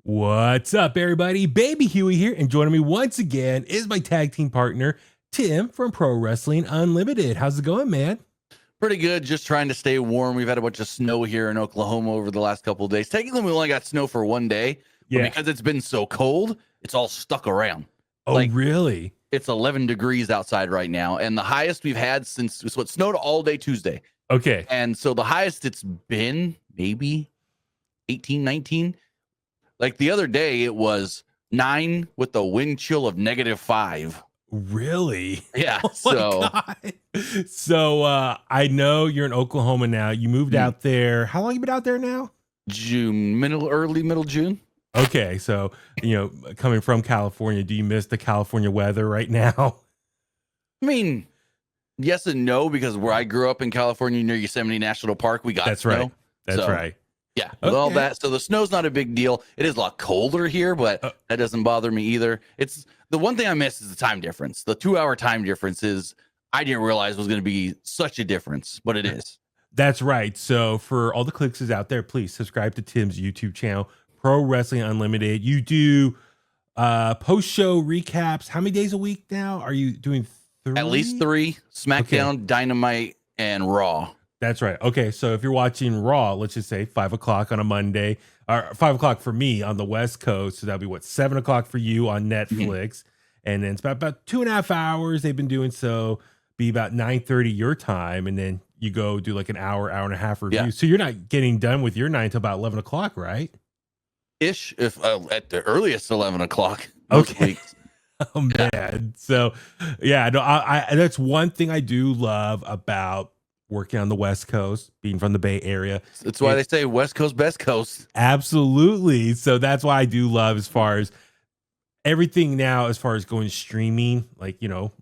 What's up, everybody? Baby Huey here, and joining me once again is my tag team partner, Tim from Pro Wrestling Unlimited. How's it going, man? Pretty good. Just trying to stay warm. We've had a bunch of snow here in Oklahoma over the last couple of days. Technically, we only got snow for one day, but because it's been so cold, it's all stuck around. Oh, really? It's 11 degrees outside right now, and the highest we've had since it snowed all day Tuesday. Okay. And so the highest it's been maybe 18, 19. Like the other day, it was 9 with a wind chill of -5. Really? Yeah. Oh so I know you're in Oklahoma now. You moved out there. How long you been out there now? June, early middle June. Okay, so coming from California, do you miss the California weather right now? I mean, yes and no, because where I grew up in California near Yosemite National Park, we got snow. Right. That's right. Yeah, with all that. So the snow's not a big deal. It is a lot colder here, but that doesn't bother me either. It's the one thing I miss is the time difference. The 2-hour time difference is I didn't realize was going to be such a difference, but it is. That's right. So for all the Kliqsters out there, please subscribe to Tim's YouTube channel, Pro Wrestling Unlimited. You do post-show recaps. How many days a week now? Are you doing 3? At least 3. SmackDown, Dynamite, and Raw. That's right. Okay, so if you're watching Raw, let's just say 5 o'clock on a Monday, or 5 o'clock for me on the West Coast, so that'll be what, 7 o'clock for you on Netflix, and then it's about 2.5 hours they've been doing, so be about 9:30 your time, and then you go do like an hour and a half review. Yeah. So you're not getting done with your 9 until about 11 o'clock, right? Ish, if at the earliest 11 o'clock. Okay. Weeks. Oh man. So yeah, no, I that's one thing I do love about working on the West Coast, being from the Bay Area. That's why they say West Coast, best coast. Absolutely. So that's why I do love as far as everything now, as far as going streaming, like,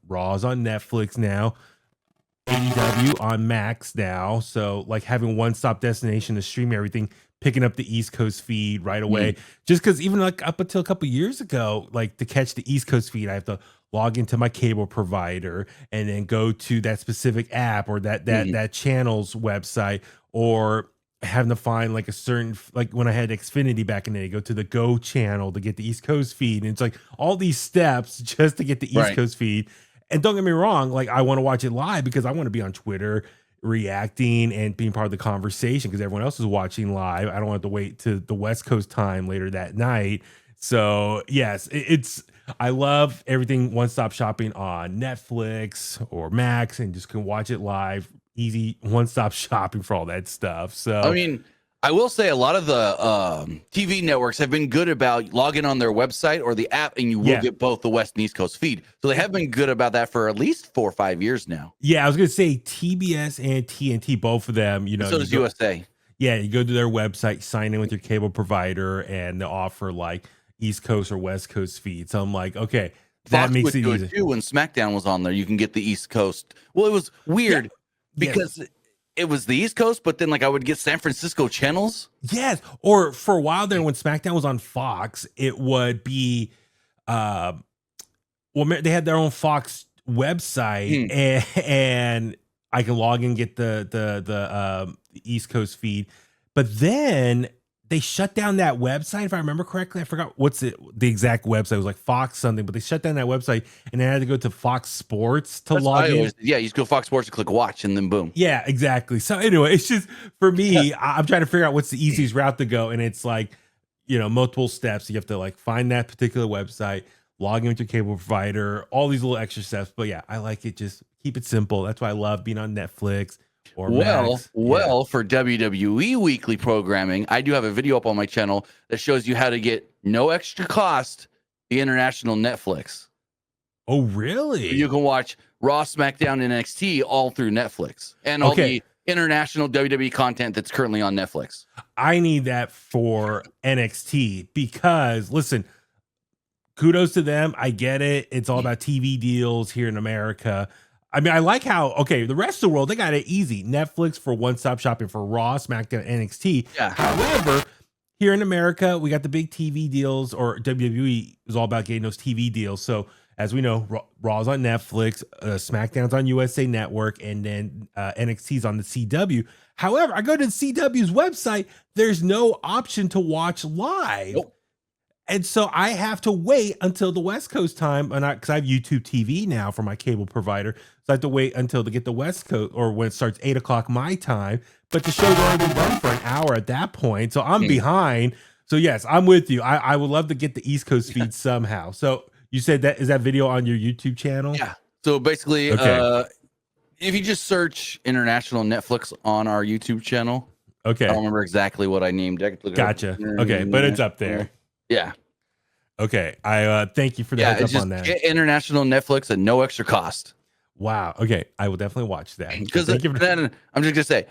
Raw's on Netflix now, AEW on Max now. So like having one-stop destination to stream everything, picking up the East Coast feed right away. Just because even like up until a couple years ago, like to catch the East Coast feed, I have to log into my cable provider and then go to that specific app or that channel's website, or having to find like a certain, like when I had Xfinity back in the day, go to the Go channel to get the East Coast feed. And it's like all these steps just to get the East Coast feed. And don't get me wrong, like I want to watch it live because I want to be on Twitter reacting and being part of the conversation because everyone else is watching live. I don't want to wait to the West Coast time later that night. So yes, I love everything one-stop shopping on Netflix or Max, and just can watch it live. Easy one-stop shopping for all that stuff. So I mean, I will say a lot of the TV networks have been good about logging on their website or the app, and you will get both the West and East Coast feed. So they have been good about that for at least 4 or 5 years now. Yeah, I was gonna say TBS and TNT, both of them. So does USA. Yeah, you go to their website, sign in with your cable provider, and they offer like East Coast or West Coast feed. So I'm like, okay, that makes it easy. Too, when SmackDown was on there, you can get the East Coast. Well, it was weird because it was the East Coast, but then like I would get San Francisco channels. Yes, or for a while there when SmackDown was on Fox, it would be well, they had their own Fox website, and I can log in and get the East Coast feed, but then they shut down that website, if I remember correctly. I forgot what's the exact website. It was like Fox something, but they shut down that website, and I had to go to Fox Sports to log in. You just go Fox Sports and click watch, and then boom. Yeah, exactly. So anyway, it's just for me, I'm trying to figure out what's the easiest route to go, and it's like, multiple steps. You have to like find that particular website, log in with your cable provider, all these little extra steps. But yeah, I like it. Just keep it simple. That's why I love being on Netflix. For WWE weekly programming, I do have a video up on my channel that shows you how to get no extra cost the international Netflix. Oh, really? You can watch Raw, SmackDown, and NXT all through Netflix, and all the international WWE content that's currently on Netflix. I need that for NXT because, listen, kudos to them. I get it. It's all about TV deals here in America. I mean, I like how, the rest of the world, they got it easy. Netflix for one-stop shopping for Raw, SmackDown, NXT. Yeah. However, here in America, we got the big TV deals, or WWE is all about getting those TV deals. So as we know, Raw's on Netflix, SmackDown's on USA Network, and then NXT's on the CW. However, I go to the CW's website, there's no option to watch live. Nope. And so I have to wait until the West Coast time, and because I have YouTube TV now for my cable provider, so I have to wait until to get the West Coast, or when it starts 8 o'clock my time. But the show's already been done for an hour at that point, so I'm behind. So yes, I'm with you. I would love to get the East Coast feed somehow. So you said that is that video on your YouTube channel? Yeah. So basically, if you just search international Netflix on our YouTube channel, okay, I don't remember exactly what I named. Gotcha. Okay, but it's up there. Yeah. Okay. I thank you for the heads up on that. Get international Netflix at no extra cost. Wow. Okay. I will definitely watch that. Because then I'm just gonna say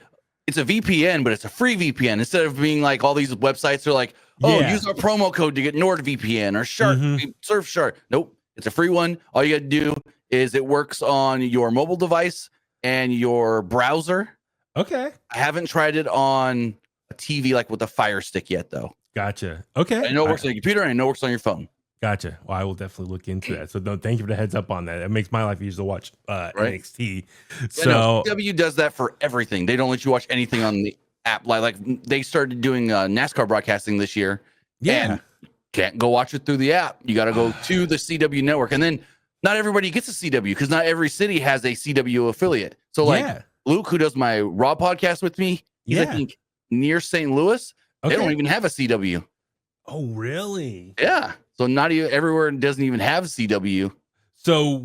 it's a VPN, but it's a free VPN instead of being like all these websites are like, use our promo code to get NordVPN or Shark Surfshark. Nope, it's a free one. All you gotta do is it works on your mobile device and your browser. Okay. I haven't tried it on a TV like with a Fire Stick yet, though. Gotcha. Okay. I know it works on your computer and I know it works on your phone. Gotcha. Well, I will definitely look into that. So no, thank you for the heads up on that. It makes my life easier to watch NXT. So CW does that for everything. They don't let you watch anything on the app. Like they started doing NASCAR broadcasting this year. Yeah. And you can't go watch it through the app. You got to go to the CW network. And then not everybody gets a CW because not every city has a CW affiliate. So like Luke, who does my Raw podcast with me, he's I think near St. Louis. They don't even have a CW. Oh, really? Yeah. So not even everywhere doesn't even have CW. So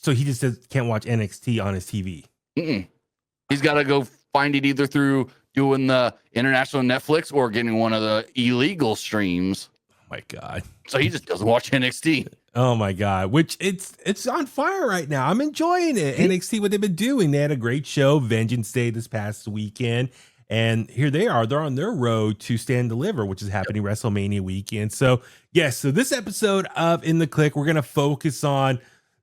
he just says can't watch NXT on his TV. He's got to go find it either through doing the international Netflix or getting one of the illegal streams. Oh my God. So he just doesn't watch NXT. Oh my God. Which it's on fire right now. I'm enjoying it. NXT, what they've been doing. They had a great show, Vengeance Day, this past weekend. And here they are. They're on their road to Stand and Deliver, which is happening WrestleMania weekend. So, yes. So this episode of In The Kliq, we're going to focus on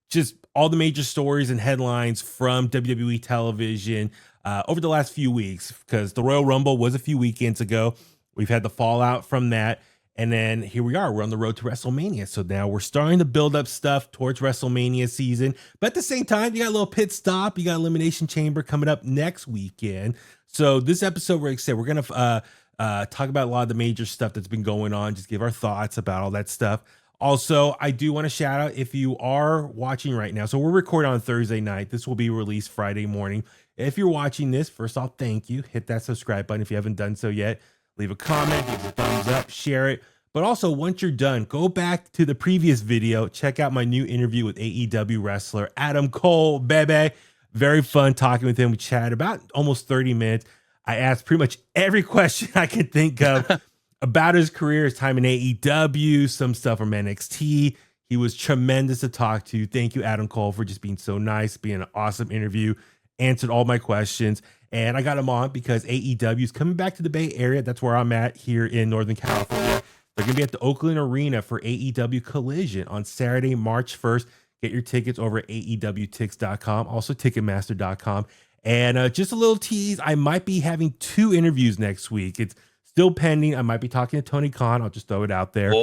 just all the major stories and headlines from WWE television over the last few weeks, because the Royal Rumble was a few weekends ago. We've had the fallout from that. And then here we are. We're on the road to WrestleMania. So now we're starting to build up stuff towards WrestleMania season. But at the same time, you got a little pit stop. You got Elimination Chamber coming up next weekend. So this episode, like I said, we're going to talk about a lot of the major stuff that's been going on, just give our thoughts about all that stuff. Also, I do want to shout out if you are watching right now. So we're recording on Thursday night. This will be released Friday morning. If you're watching this, first off, thank you. Hit that subscribe button if you haven't done so yet. Leave a comment, give us a thumbs up, share it. But also, once you're done, go back to the previous video. Check out my new interview with AEW wrestler Adam Cole, baby. Very fun talking with him. We chatted about almost 30 minutes. I asked pretty much every question I could think of about his career, his time in AEW, some stuff from NXT. He was tremendous to talk to. Thank you, Adam Cole, for just being so nice, being an awesome interview, answered all my questions. And I got him on because AEW is coming back to the Bay Area. That's where I'm at here in Northern California. They're going to be at the Oakland Arena for AEW Collision on Saturday, March 1st. Get your tickets over at AEWTix.com, also Ticketmaster.com. And just a little tease, I might be having 2 interviews next week. It's still pending. I might be talking to Tony Khan. I'll just throw it out there.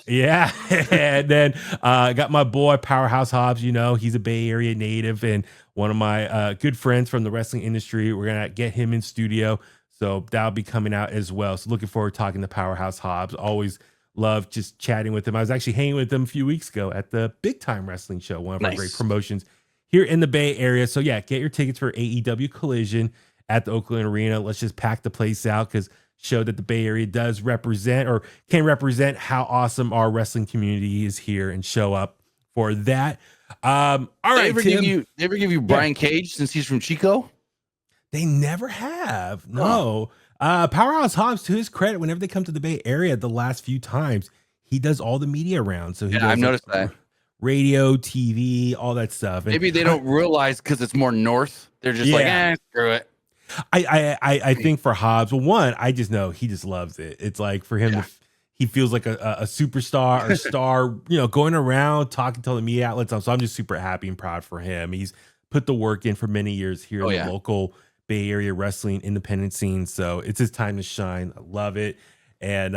Yeah. And then I got my boy, Powerhouse Hobbs. You know, he's a Bay Area native and one of my good friends from the wrestling industry. We're going to get him in studio. So that'll be coming out as well. So looking forward to talking to Powerhouse Hobbs. Always love just chatting with him. I was actually hanging with him a few weeks ago at the Big Time Wrestling Show, one of our great promotions here in the Bay Area. So yeah, get your tickets for AEW Collision at the Oakland Arena. Let's just pack the place out, because show that the Bay Area does represent, or can represent, how awesome our wrestling community is here, and show up for that. All right, Tim. They ever give you Brian Cage since he's from Chico? They never have. No. Powerhouse Hobbs, to his credit, whenever they come to the Bay Area the last few times, he does all the media rounds. So I've noticed that. Radio, TV, all that stuff. And maybe they don't realize because it's more north. They're just like, screw it. I think for Hobbs, well, one, I just know he just loves it. It's like for him, he feels like a superstar or star, going around talking to all the media outlets. So I'm just super happy and proud for him. He's put the work in for many years here in the local Bay Area wrestling independent scene. So it's his time to shine. I love it. And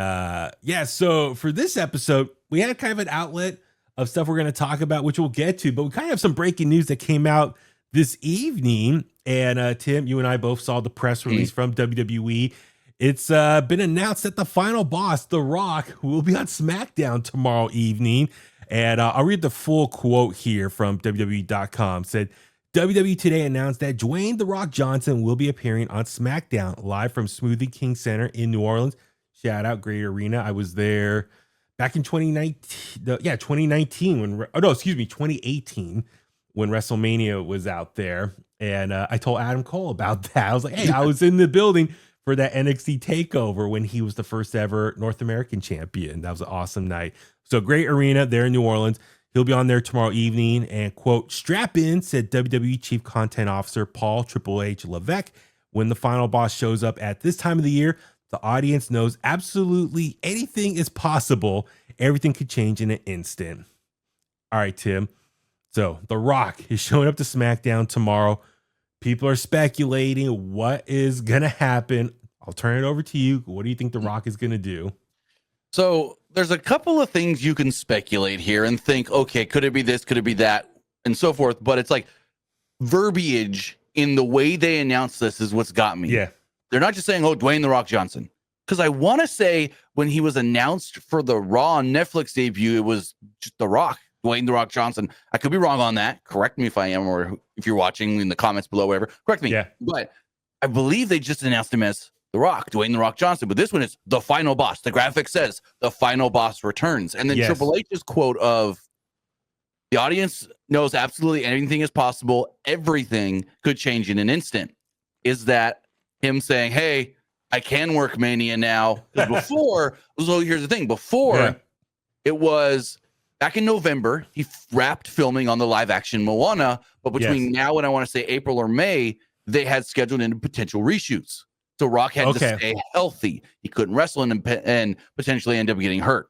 so for this episode, we had kind of an outlet of stuff we're going to talk about, which we'll get to, but we kind of have some breaking news that came out this evening. And Tim, you and I both saw the press release from WWE. It's been announced that the final boss, The Rock, will be on SmackDown tomorrow evening. And I'll read the full quote here from WWE.com. Said, WWE today announced that Dwayne The Rock Johnson will be appearing on SmackDown live from Smoothie King Center in New Orleans. Shout out, great arena. I was there back in 2019. 2018 when WrestleMania was out there. And I told Adam Cole about that. I was like, hey, I was in the building for that NXT takeover when he was the first ever North American champion. That was an awesome night. So great arena there in New Orleans. He'll be on there tomorrow evening and quote, strap in, said WWE Chief Content Officer Paul Triple H Levesque. When the final boss shows up at this time of the year, the audience knows absolutely anything is possible. Everything could change in an instant. All right, Tim. So The Rock is showing up to SmackDown tomorrow. People are speculating what is going to happen. I'll turn it over to you. What do you think The Rock is going to do? So there's a couple of things you can speculate here and think, okay, could it be this? Could it be that? And so forth. But it's like verbiage in the way they announce this is what's got me. Yeah. They're not just saying, oh, Dwayne The Rock Johnson. Because I want to say when he was announced for the Raw on Netflix debut, it was just The Rock, Dwayne The Rock Johnson. I could be wrong on that. Correct me if I am, or if you're watching in the comments below, whatever. Correct me. Yeah. But I believe they just announced him as The Rock, Dwayne The Rock Johnson. But this one is the final boss. The graphic says the final boss returns. And then Yes. Triple H's quote of the audience knows absolutely anything is possible. Everything could change in an instant. Is that him saying, hey, I can work Mania now? Because before, so here's the thing. Before, it was back in November, he wrapped filming on the live action Moana. But between now and I want to say April or May, they had scheduled in potential reshoots. So Rock had to stay healthy. He couldn't wrestle and potentially end up getting hurt.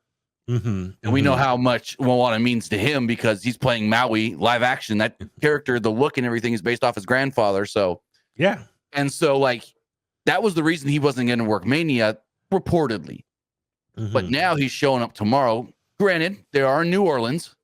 And we know how much Moana means to him because he's playing Maui live action. That character, the look and everything is based off his grandfather. So, yeah. And so, like, that was the reason he wasn't going to work Mania, reportedly. But now he's showing up tomorrow. Granted, they are in New Orleans.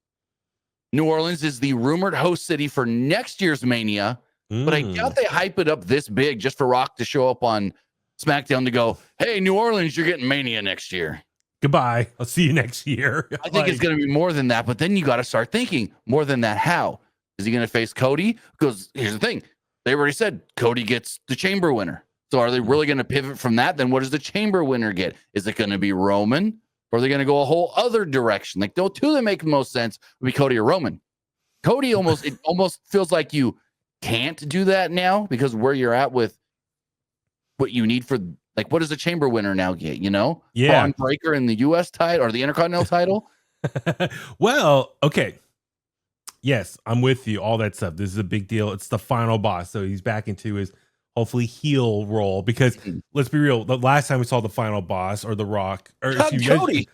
New Orleans is the rumored host city for next year's Mania. But I doubt they hype it up this big just for Rock to show up on SmackDown to go, hey, New Orleans, you're getting Mania next year. Goodbye. I'll see you next year. I think it's going to be more than that. But then you got to start thinking, more than that, how? Is he going to face Cody? Because here's the thing. They already said Cody gets the Chamber winner. So are they really going to pivot from that? Then what does the Chamber winner get? Is it going to be Roman? Or are they going to go a whole other direction? Like, the two that make the most sense would be Cody or Roman. Cody it almost feels like you can't do that now because where you're at with what you need for, like, what does the Chamber winner now get? You know, Braun Breaker in the U.S. title or the Intercontinental title. Well, okay. Yes, I'm with you. All that stuff. This is a big deal. It's the final boss. So he's back into his hopefully heel role because let's be real. The last time we saw the final boss or The Rock or Cody.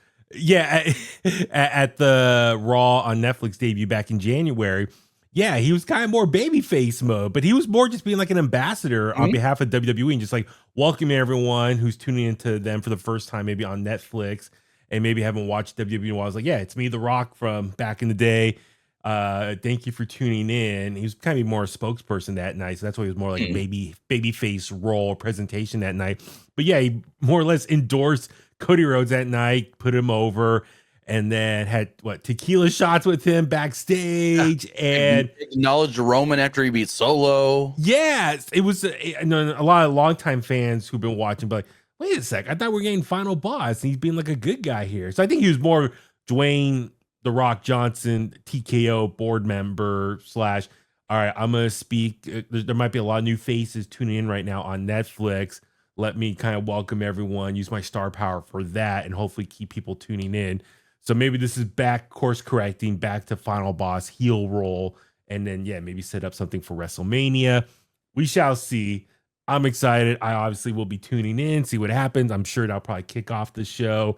At the Raw on Netflix debut back in January. Yeah, he was kind of more babyface mode, but he was more just being like an ambassador on behalf of WWE and just like welcoming everyone who's tuning into them for the first time, maybe on Netflix and maybe haven't watched WWE in a while. I was like, yeah, it's me, The Rock from back in the day. Thank you for tuning in. He was kind of more a spokesperson that night. So that's why he was more like babyface role presentation that night. But yeah, he more or less endorsed Cody Rhodes that night, put him over, and then had tequila shots with him backstage and acknowledged Roman after he beat Solo. Yes, it was a lot of longtime fans who've been watching, but like, wait a sec, I thought we were getting final boss and he's being like a good guy here. So I think he was more Dwayne The Rock Johnson, TKO board member / all right, I'm going to speak. There might be a lot of new faces tuning in right now on Netflix. Let me kind of welcome everyone, use my star power for that, and hopefully keep people tuning in. So maybe this is back course correcting, back to final boss heel role, and then maybe set up something for WrestleMania. We shall see. I'm excited. I obviously will be tuning in, see what happens. I'm sure that'll probably kick off the show.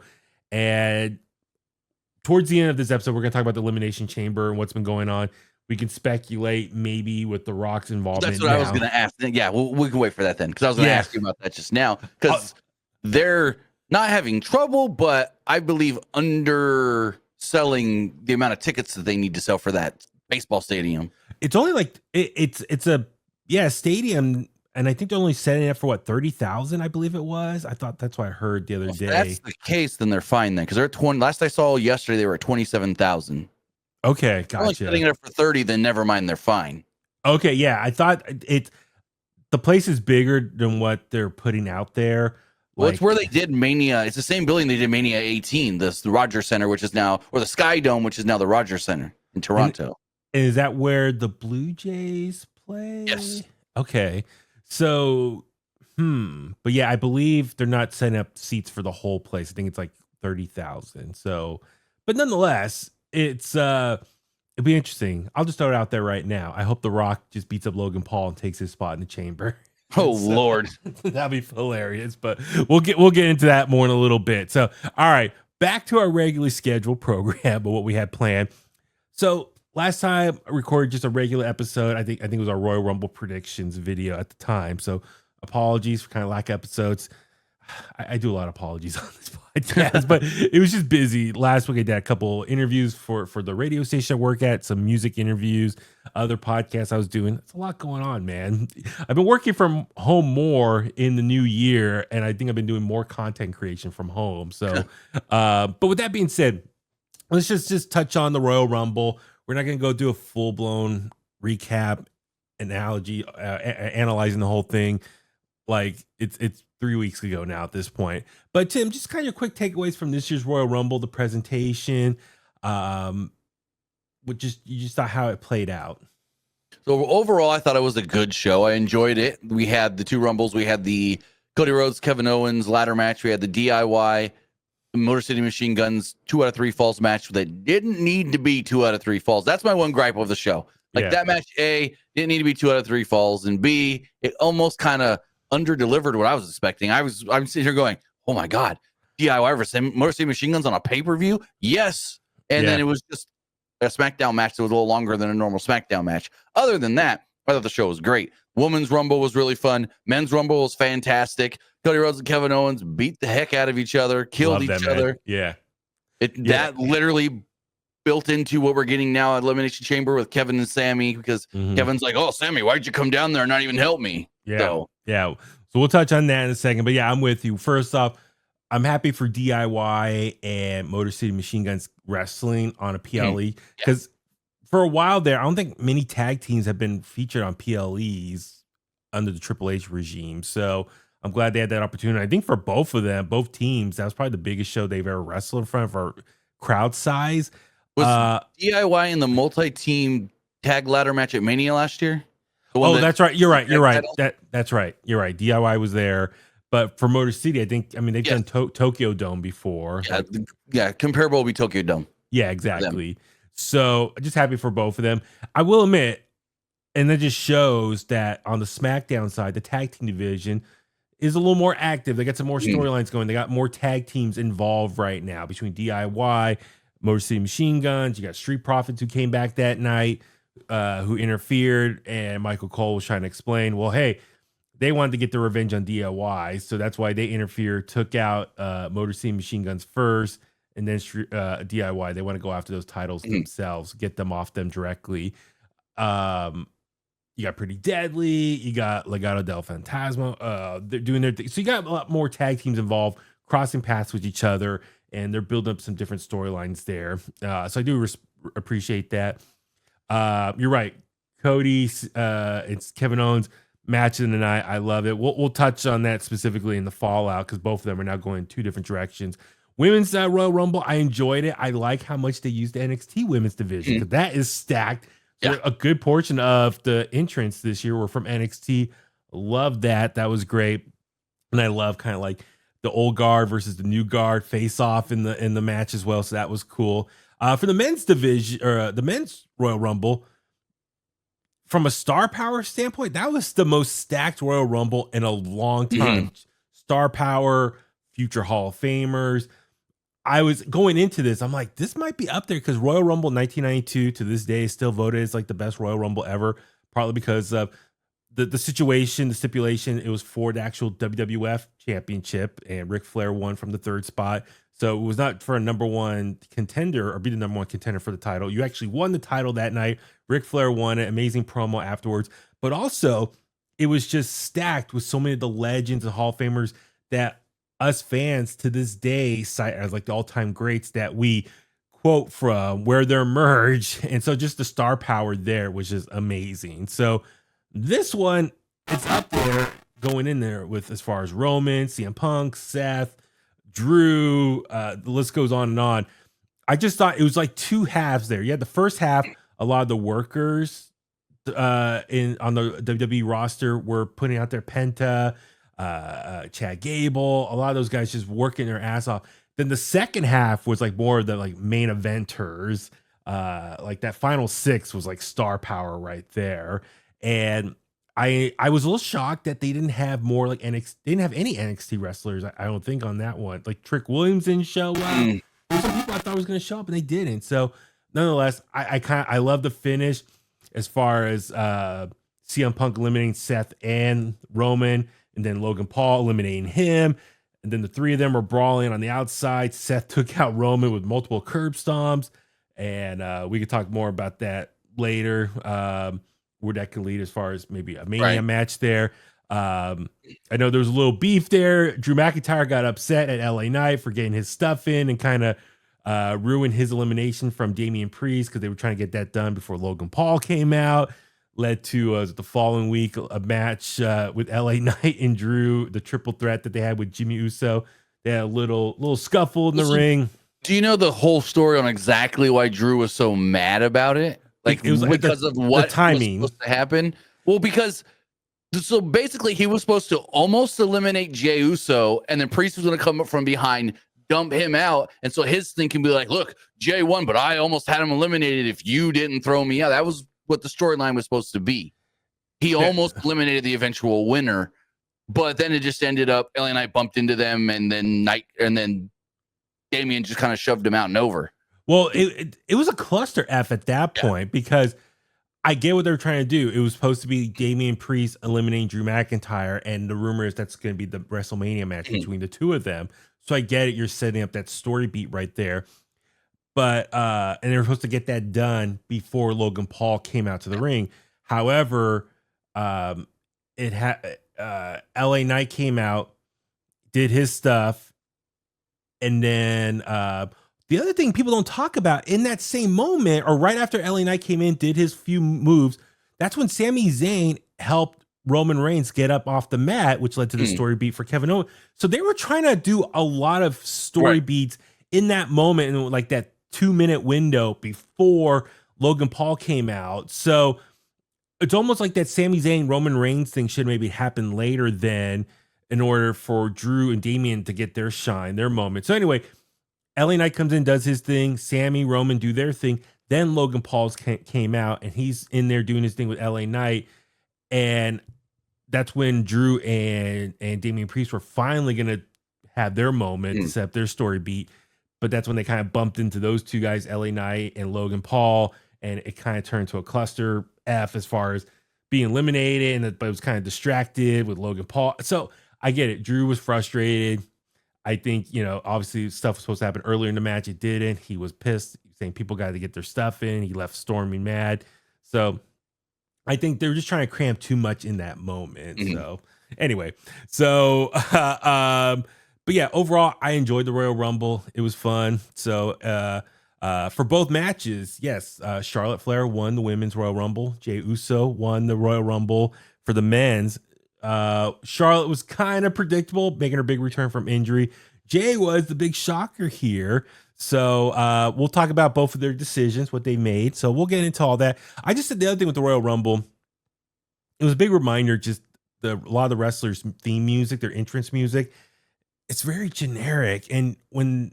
And towards the end of this episode, we're going to talk about the Elimination Chamber and what's been going on. We can speculate maybe with The Rock's involvement. That's what I was going to ask. Yeah, we can wait for that then, because I was going to ask you about that just now, because they're not having trouble, but I believe underselling the amount of tickets that they need to sell for that baseball stadium. It's only like it's a stadium. and I think they're only setting it for 30,000, I believe it was. I thought that's what I heard the other day. If that's the case, then they're fine then, because they're at 20. Last I saw yesterday, they were at 27,000. Okay, If they're only setting it up for 30, then never mind, they're fine. Okay, yeah, I thought the place is bigger than what they're putting out there. Well, it's where they did Mania. It's the same building they did Mania 18, the Rogers Center, which is now, or the Sky Dome, which is now the Rogers Center in Toronto. And is that where the Blue Jays play? Yes. Okay. So, but yeah, I believe they're not setting up seats for the whole place. I think it's like 30,000. So, but nonetheless, it'd be interesting. I'll just throw it out there right now. I hope The Rock just beats up Logan Paul and takes his spot in the chamber. Oh Lord, that'd be hilarious. But we'll get into that more in a little bit. So, all right, back to our regularly scheduled program, but what we had planned. So last time I recorded just a regular episode. I think it was our Royal Rumble predictions video at the time. So apologies for kind of lack of episodes. I do a lot of apologies on this podcast, but it was just busy. Last week I did a couple interviews for the radio station I work at, some music interviews, other podcasts I was doing. It's a lot going on, man. I've been working from home more in the new year, and I think I've been doing more content creation from home. So, but with that being said, let's just touch on the Royal Rumble. We're not going to go do a full-blown recap, analogy, analyzing the whole thing. Like it's 3 weeks ago now at this point. But Tim, just kind of quick takeaways from this year's Royal Rumble, the presentation, you just thought how it played out. So overall, I thought it was a good show. I enjoyed it. We had the two Rumbles. We had the Cody Rhodes, Kevin Owens ladder match. We had the DIY Motor City Machine Guns 2 out of 3 falls match that didn't need to be 2 out of 3 falls. That's my one gripe of the show. Like that match, A, didn't need to be 2 out of 3 falls, and B, it almost kind of under-delivered what I was expecting. I'm sitting here going, oh my God, DIY versus Motor City Machine Guns on a pay-per-view? Yes. And then it was just a SmackDown match that was a little longer than a normal SmackDown match. Other than that, I thought the show was great. Women's Rumble was really fun. Men's Rumble was fantastic. Cody Rhodes and Kevin Owens beat the heck out of each other, killed each other. Yeah. That literally built into what we're getting now at Elimination Chamber with Kevin and Sami, because Kevin's like, oh, Sami, why'd you come down there and not even help me? So we'll touch on that in a second. But yeah, I'm with you. First off, I'm happy for DIY and Motor City Machine Guns wrestling on a PLE, because for a while there, I don't think many tag teams have been featured on PLEs under the Triple H regime. So I'm glad they had that opportunity. I think for both of them, both teams, that was probably the biggest show they've ever wrestled in front of our crowd size. Was DIY in the multi-team tag ladder match at Mania last year? That's right. You're right. That's right. You're right. DIY was there. But for Motor City, they've done Tokyo Dome before. Yeah, comparable would be Tokyo Dome. Yeah, exactly. So just happy for both of them. I will admit, and that just shows that on the SmackDown side, the tag team division is a little more active. They got some more storylines going. They got more tag teams involved right now between DIY, Motor City Machine Guns. You got Street Profits who came back that night, who interfered, and Michael Cole was trying to explain, well, hey, they wanted to get their revenge on DIY, so that's why they interfered, took out Motor City Machine Guns first, and then DIY. They want to go after those titles themselves, get them off them directly. You got Pretty Deadly, you got Legado del Fantasma. They're doing their thing. So you got a lot more tag teams involved, crossing paths with each other, and they're building up some different storylines there. So I do appreciate that. You're right. Cody's, it's Kevin Owens match of the night. I love it. We'll touch on that specifically in the fallout, because both of them are now going 2 different directions. Women's Royal Rumble, I enjoyed it. I like how much they used the NXT women's division, because that is stacked. So a good portion of the entrants this year were from NXT. Love that. That was great. And I love kind of like the old guard versus the new guard face off in the match as well. So that was cool. For the men's division, or the men's Royal Rumble, from a star power standpoint, that was the most stacked Royal Rumble in a long time. Star power, future Hall of Famers. I was going into this, I'm like, this might be up there, because Royal Rumble 1992 to this day is still voted as like the best Royal Rumble ever, partly because of the situation, the stipulation. It was for the actual WWF championship, and Ric Flair won from the 3rd spot. So it was not for a number 1 contender or be the number 1 contender for the title. You actually won the title that night. Ric Flair won it. Amazing promo afterwards. But also, it was just stacked with so many of the legends and Hall of Famers that us fans to this day cite as like the all-time greats that we quote from, where they're merged. And so just the star power there was just amazing. So this one, it's up there going in there with as far as Roman, CM Punk, Seth, Drew, the list goes on and on. I just thought it was like two halves there. You had the first half, a lot of the workers on the WWE roster were putting out their Penta, Chad Gable, a lot of those guys just working their ass off. Then the second half was like more of the like main eventers. Like that final six was like star power right there. And I was a little shocked that they didn't have more like NXT. They didn't have any NXT wrestlers. I don't think on that one. Like Trick Williams didn't show up. There's some people I thought was going to show up and they didn't. So nonetheless, I love the finish as far as CM Punk eliminating Seth and Roman, and then Logan Paul eliminating him. And then the three of them were brawling on the outside. Seth took out Roman with multiple curb stomps. And we could talk more about that later, where that could lead as far as maybe a Mania match there. I know there was a little beef there. Drew McIntyre got upset at LA Knight for getting his stuff in and kind of ruined his elimination from Damian Priest because they were trying to get that done before Logan Paul came out. Led to the following week a match with LA Knight and Drew, the triple threat that they had with Jimmy Uso. They had a little scuffle in the ring. Do you know the whole story on exactly why Drew was so mad about it? Like it was because of what timing was supposed to happen. Well, because so basically he was supposed to almost eliminate Jey Uso, and then Priest was going to come up from behind, dump him out, and so his thing can be like, "Look, Jey won, but I almost had him eliminated if you didn't throw me out." That was what the storyline was supposed to be. He almost eliminated the eventual winner, but then it just ended up LA Knight bumped into them, and then Damian just kind of shoved him out and over. Well, it was a cluster F at that point because I get what they're trying to do. It was supposed to be Damian Priest eliminating Drew McIntyre, and the rumor is that's going to be the WrestleMania match between the two of them. So I get it. You're setting up that story beat right there. But and they were supposed to get that done before Logan Paul came out to the ring. However, LA Knight came out, did his stuff, and then the other thing people don't talk about in that same moment, or right after LA Knight came in, did his few moves, that's when Sami Zayn helped Roman Reigns get up off the mat, which led to the story beat for Kevin Owens. So they were trying to do a lot of story beats in that moment, and like that 2-minute window before Logan Paul came out. So it's almost like that Sami Zayn Roman Reigns thing should maybe happen later then, in order for Drew and Damian to get their shine, their moment. So anyway, LA Knight comes in, does his thing. Sammy, Roman do their thing. Then Logan Paul came out, and he's in there doing his thing with LA Knight. And that's when Drew and Damian Priest were finally going to have their moment to set up their story beat. But that's when they kind of bumped into those two guys, LA Knight and Logan Paul. And it kind of turned to a cluster F as far as being eliminated. But it was kind of distracted with Logan Paul. So I get it. Drew was frustrated. I think, obviously stuff was supposed to happen earlier in the match. It didn't. He was pissed, saying people got to get their stuff in. He left storming mad. So I think they were just trying to cram too much in that moment. So anyway, but yeah, overall, I enjoyed the Royal Rumble. It was fun. So for both matches, yes, Charlotte Flair won the women's Royal Rumble. Jey Uso won the Royal Rumble for the men's. Charlotte was kind of predictable, making her big return from injury. Jey was the big shocker here. So we'll talk about both of their decisions, what they made. So we'll get into all that. I just said the other thing with the Royal Rumble, it was a big reminder, just a lot of the wrestlers' theme music, their entrance music, it's very generic. And when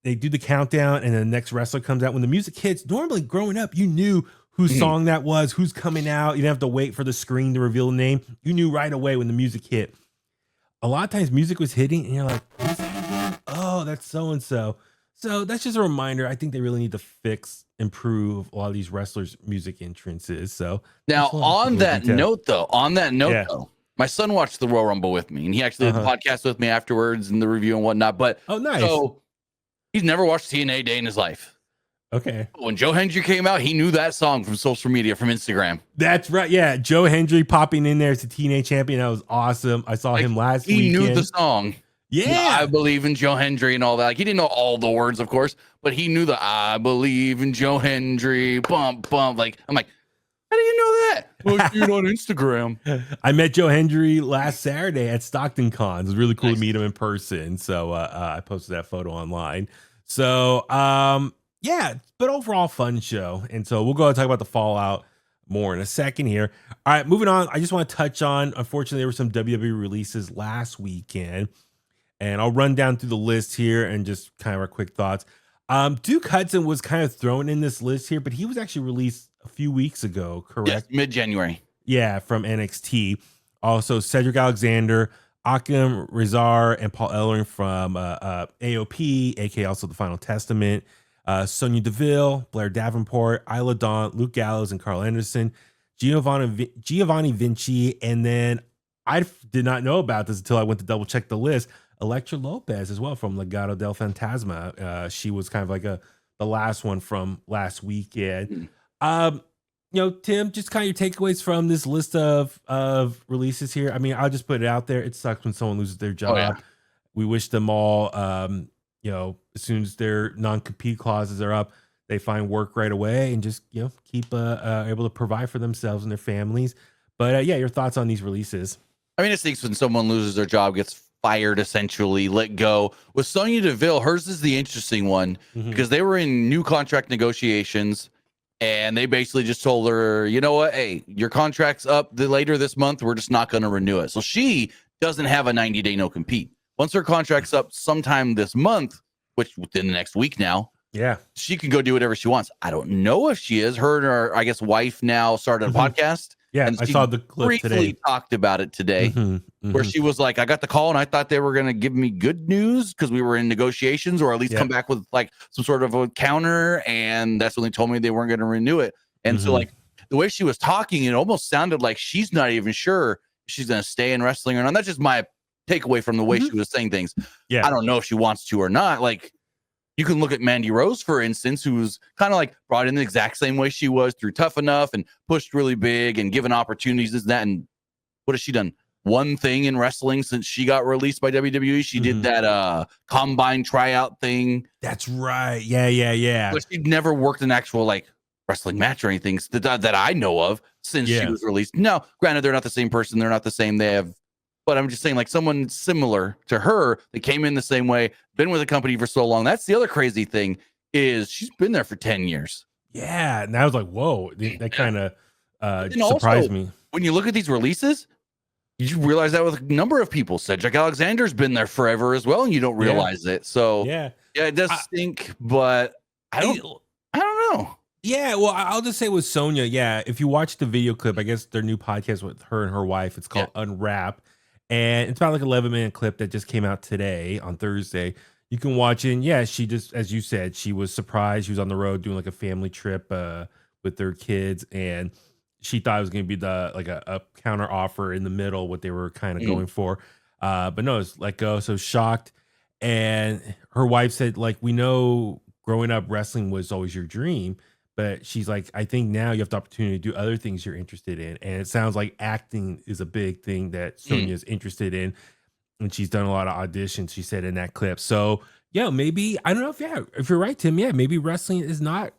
they do the countdown and the next wrestler comes out, when the music hits, normally growing up, you knew whose song that was, who's coming out. You didn't have to wait for the screen to reveal the name. You knew right away when the music hit. A lot of times music was hitting and you're like, who's that again? Oh, that's so-and-so. So that's just a reminder. I think they really need to improve a lot of these wrestlers' music entrances. So now on that note, though, my son watched the Royal Rumble with me, and he actually did the podcast with me afterwards and the review and whatnot. But nice. So he's never watched TNA a day in his life. Okay. When Joe Hendry came out, he knew that song from social media, from Instagram. That's right. Yeah. Joe Hendry popping in there as a TNA champion. That was awesome. I saw him last weekend. He knew the song. Yeah. I believe in Joe Hendry and all that. Like, he didn't know all the words, of course, but he knew the I believe in Joe Hendry. Bump, bump. Like, I'm like, how do you know that? Well, I see it on Instagram. I met Joe Hendry last Saturday at Stockton Con. It was really cool to meet him in person. So I posted that photo online. So yeah, but overall fun show. And so we'll go and talk about the fallout more in a second here. All right, moving on. I just want to touch on, unfortunately, there were some WWE releases last weekend. And I'll run down through the list here and just kind of our quick thoughts. Duke Hudson was kind of thrown in this list here, but he was actually released a few weeks ago, correct? Yes, mid-January. Yeah, from NXT. Also, Cedric Alexander, Akim Rezar, and Paul Ellering from AOP, aka also the Final Testament. Sonya Deville, Blair Davenport, Isla Dawn, Luke Gallows, and Carl Anderson. Giovanni Vinci, and then I did not know about this until I went to double check the list. Elektra Lopez as well from Legado del Fantasma. She was kind of like the last one from last weekend. Tim, just kind of your takeaways from this list of releases here. I mean, I'll just put it out there. It sucks when someone loses their job. Yeah. We wish them all, as soon as their non-compete clauses are up, they find work right away and just, keep able to provide for themselves and their families. But your thoughts on these releases? I mean, it stinks when someone loses their job, gets fired, essentially, let go. With Sonya Deville, hers is the interesting one because they were in new contract negotiations and they basically just told her, you know what? Hey, your contract's up later this month. We're just not going to renew it. So she doesn't have a 90-day no compete. Once her contract's up sometime this month, which within the next week now, she can go do whatever she wants. I don't know if she is. Her and her, I guess, wife now started a podcast. Yeah, and I saw the clip briefly today. Talked about it today, where she was like, I got the call and I thought they were going to give me good news because we were in negotiations or at least come back with like some sort of a counter. And that's when they told me they weren't going to renew it. And so like the way she was talking, it almost sounded like she's not even sure if she's going to stay in wrestling or not. That's just my takeaway from the way she was saying things. I don't know if she wants to or not. Like, you can look at Mandy Rose, for instance, who was kind of like brought in the exact same way she was through Tough Enough and pushed really big and given opportunities and that. And what has she done? One thing in wrestling since she got released by WWE. She did that combine tryout thing. That's right. Yeah. But she'd never worked an actual like wrestling match or anything that I know of since she was released. Now, granted, they're not the same person. They're not the same. They have. But I'm just saying, like, someone similar to her that came in the same way, been with the company for so long. That's the other crazy thing is she's been there for 10 years. Yeah. And I was like, whoa, that kind of surprised me. When you look at these releases, you realize that with a number of people. Cedric Alexander's been there forever as well, and you don't realize it. So, yeah, it does stink, but I don't know. Yeah, well, I'll just say with Sonya, if you watch the video clip, I guess their new podcast with her and her wife, it's called Unwrap. And it's about like 11-minute clip that just came out today on Thursday. You can watch it. And she just, as you said, she was surprised. She was on the road doing like a family trip with their kids. And she thought it was going to be a counter offer in the middle, what they were kind of going for. But no, it's let go. So shocked. And her wife said, like, we know growing up wrestling was always your dream. But she's like, I think now you have the opportunity to do other things you're interested in. And it sounds like acting is a big thing that Sonya's interested in. And she's done a lot of auditions, she said in that clip. So, maybe, I don't know if you're right, Tim. Maybe wrestling is not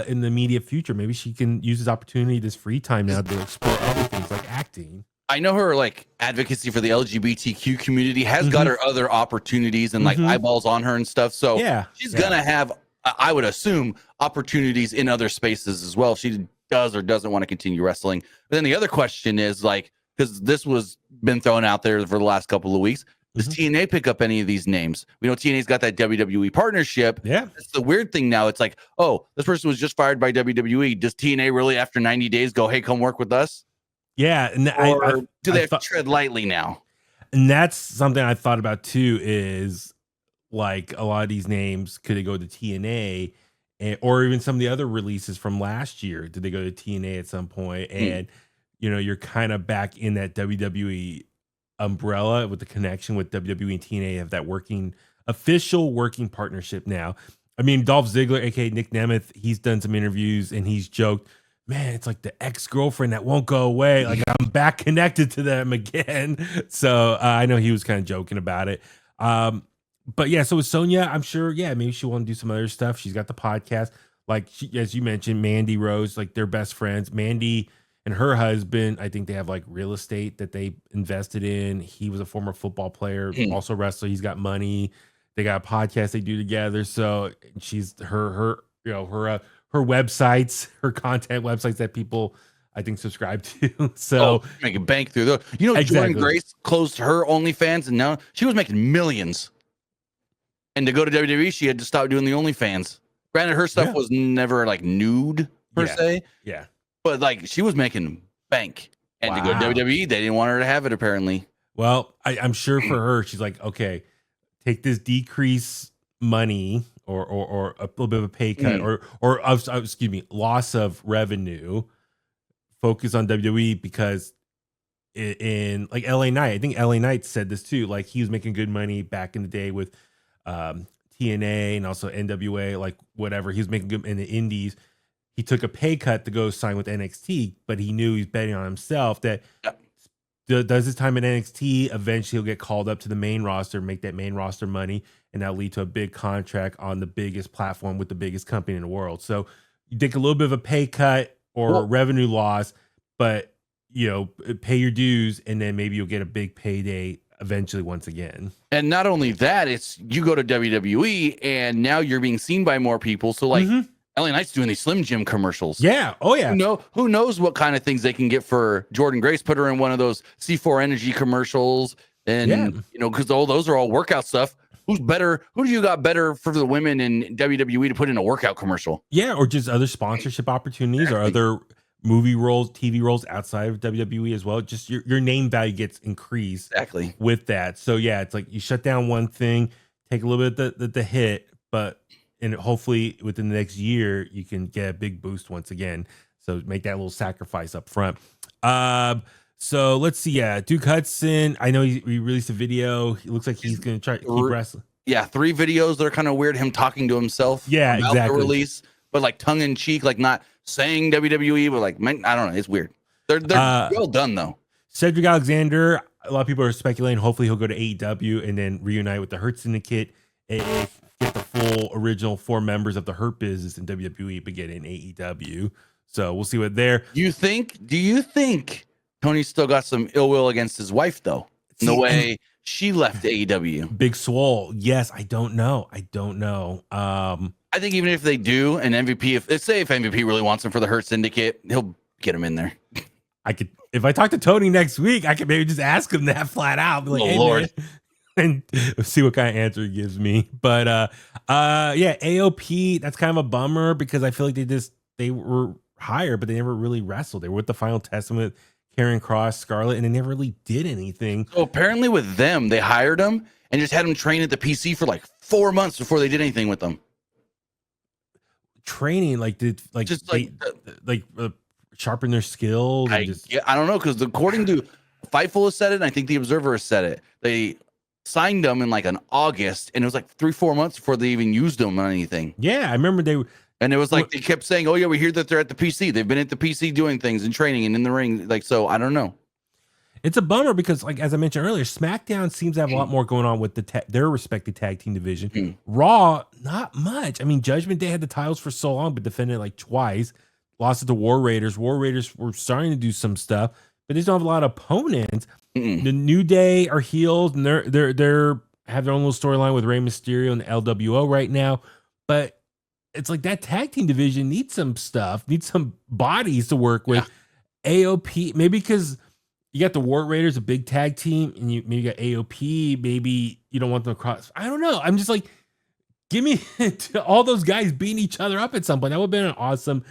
in the immediate future. Maybe she can use this opportunity, this free time now to explore other things like acting. I know her like advocacy for the LGBTQ community has got her other opportunities and like eyeballs on her and stuff. So she's going to have, I would assume, opportunities in other spaces as well if she does or doesn't want to continue wrestling. But then the other question is like, because this was been thrown out there for the last couple of weeks, does TNA pick up any of these names? We know TNA's got that WWE partnership. It's the weird thing now. It's like, oh, this person was just fired by WWE. Does TNA really after 90 days go, hey, come work with us? And or do they have to tread lightly now? And that's something I thought about too, is like a lot of these names, could they go to TNA or even some of the other releases from last year? Did they go to TNA at some point? And, you're kind of back in that WWE umbrella with the connection with WWE and TNA have that official working partnership now. I mean, Dolph Ziggler, aka Nick Nemeth, he's done some interviews and he's joked, man, it's like the ex-girlfriend that won't go away. Like I'm back connected to them again. So I know he was kind of joking about it. But yeah, so with Sonya, I'm sure, yeah, maybe she'll want to do some other stuff. She's got the podcast. Like as you mentioned, Mandy Rose, like they're best friends. Mandy and her husband, I think they have like real estate that they invested in. He was a former football player, also wrestler. He's got money. They got a podcast they do together. So she's her websites, her content websites that people I think subscribe to. So making bank through those. You know, exactly. Jordynne Grace closed her OnlyFans and now she was making millions. And to go to WWE, she had to stop doing the OnlyFans. Granted, her stuff was never like nude per se. Yeah. But like she was making bank. And to go to WWE, they didn't want her to have it apparently. Well, I'm sure for her, she's like, okay, take this decrease money or a little bit of a pay cut or excuse me, loss of revenue, focus on WWE because in like LA Knight, I think LA Knight said this too, like he was making good money back in the day with TNA and also NWA, like whatever. He was making good in the indies. He took a pay cut to go sign with NXT, but he knew he's betting on himself that does his time at NXT, eventually he'll get called up to the main roster, make that main roster money, and that'll lead to a big contract on the biggest platform with the biggest company in the world. So you take a little bit of a pay cut or a revenue loss, but you know, pay your dues, and then maybe you'll get a big payday eventually once again. And not only that, it's you go to WWE and now you're being seen by more people. So like LA Knight's doing these Slim Jim commercials. Yeah. Oh yeah. Who knows what kind of things they can get for Jordynne Grace? Put her in one of those C4 Energy commercials, and you know, because all those are all workout stuff. Who's better? Who do you got better for the women in WWE to put in a workout commercial? Yeah, or just other sponsorship opportunities or other movie roles, TV roles outside of WWE as well. Just your name value gets increased with that. So yeah, it's like you shut down one thing, take a little bit of the hit, but and hopefully within the next year you can get a big boost once again. So make that little sacrifice up front. So let's see. Yeah, Duke Hudson. I know he released a video. He looks like he's going to try to keep wrestling. Yeah, 3 videos that are kind of weird. Him talking to himself. Yeah, about exactly. The release, but like tongue in cheek, like not saying WWE, but like I don't know. It's weird. They're well done though. Cedric Alexander. A lot of people are speculating. Hopefully he'll go to AEW and then reunite with the Hurt Syndicate and get the full original 4 members of the Hurt Business in WWE, but get in AEW. So we'll see what there. Do you think Tony's still got some ill will against his wife though? In the way she left AEW. Big Swole. Yes, I don't know. I think even if they do an MVP, if MVP really wants him for the Hurt Syndicate, he'll get him in there. If I talk to Tony next week, I could maybe just ask him that flat out. Be like, hey, Lord. Man, and see what kind of answer he gives me. But yeah, AOP, that's kind of a bummer because I feel like they were hired, but they never really wrestled. They were with the Final Testament, Karrion Kross, Scarlett, and they never really did anything. So apparently with them, they hired them and just had them train at the PC for like 4 months before they did anything with them. Training, sharpen their skills. I don't know, because according to Fightful has said it, and I think the Observer has said it. They signed them in like an August, and it was like 3-4 months before they even used them on anything. Yeah, I remember they were. And it was like they kept saying, "Oh yeah, we hear that they're at the PC. They've been at the PC doing things and training and in the ring." Like, so I don't know. It's a bummer because, like as I mentioned earlier, SmackDown seems to have a lot more going on with their respective tag team division. Raw, not much. I mean, Judgment Day had the titles for so long, but defended like twice. Lost it to War Raiders. War Raiders were starting to do some stuff, but they don't have a lot of opponents. The New Day are healed, and they're have their own little storyline with Rey Mysterio and the LWO right now, but it's like that tag team division needs some stuff, needs some bodies to work with. AOP, maybe because you got the War Raiders, a big tag team, and you maybe got AOP. Maybe you don't want them across. I don't know. I'm just like, give me all those guys beating each other up at some point. That would have been an awesome,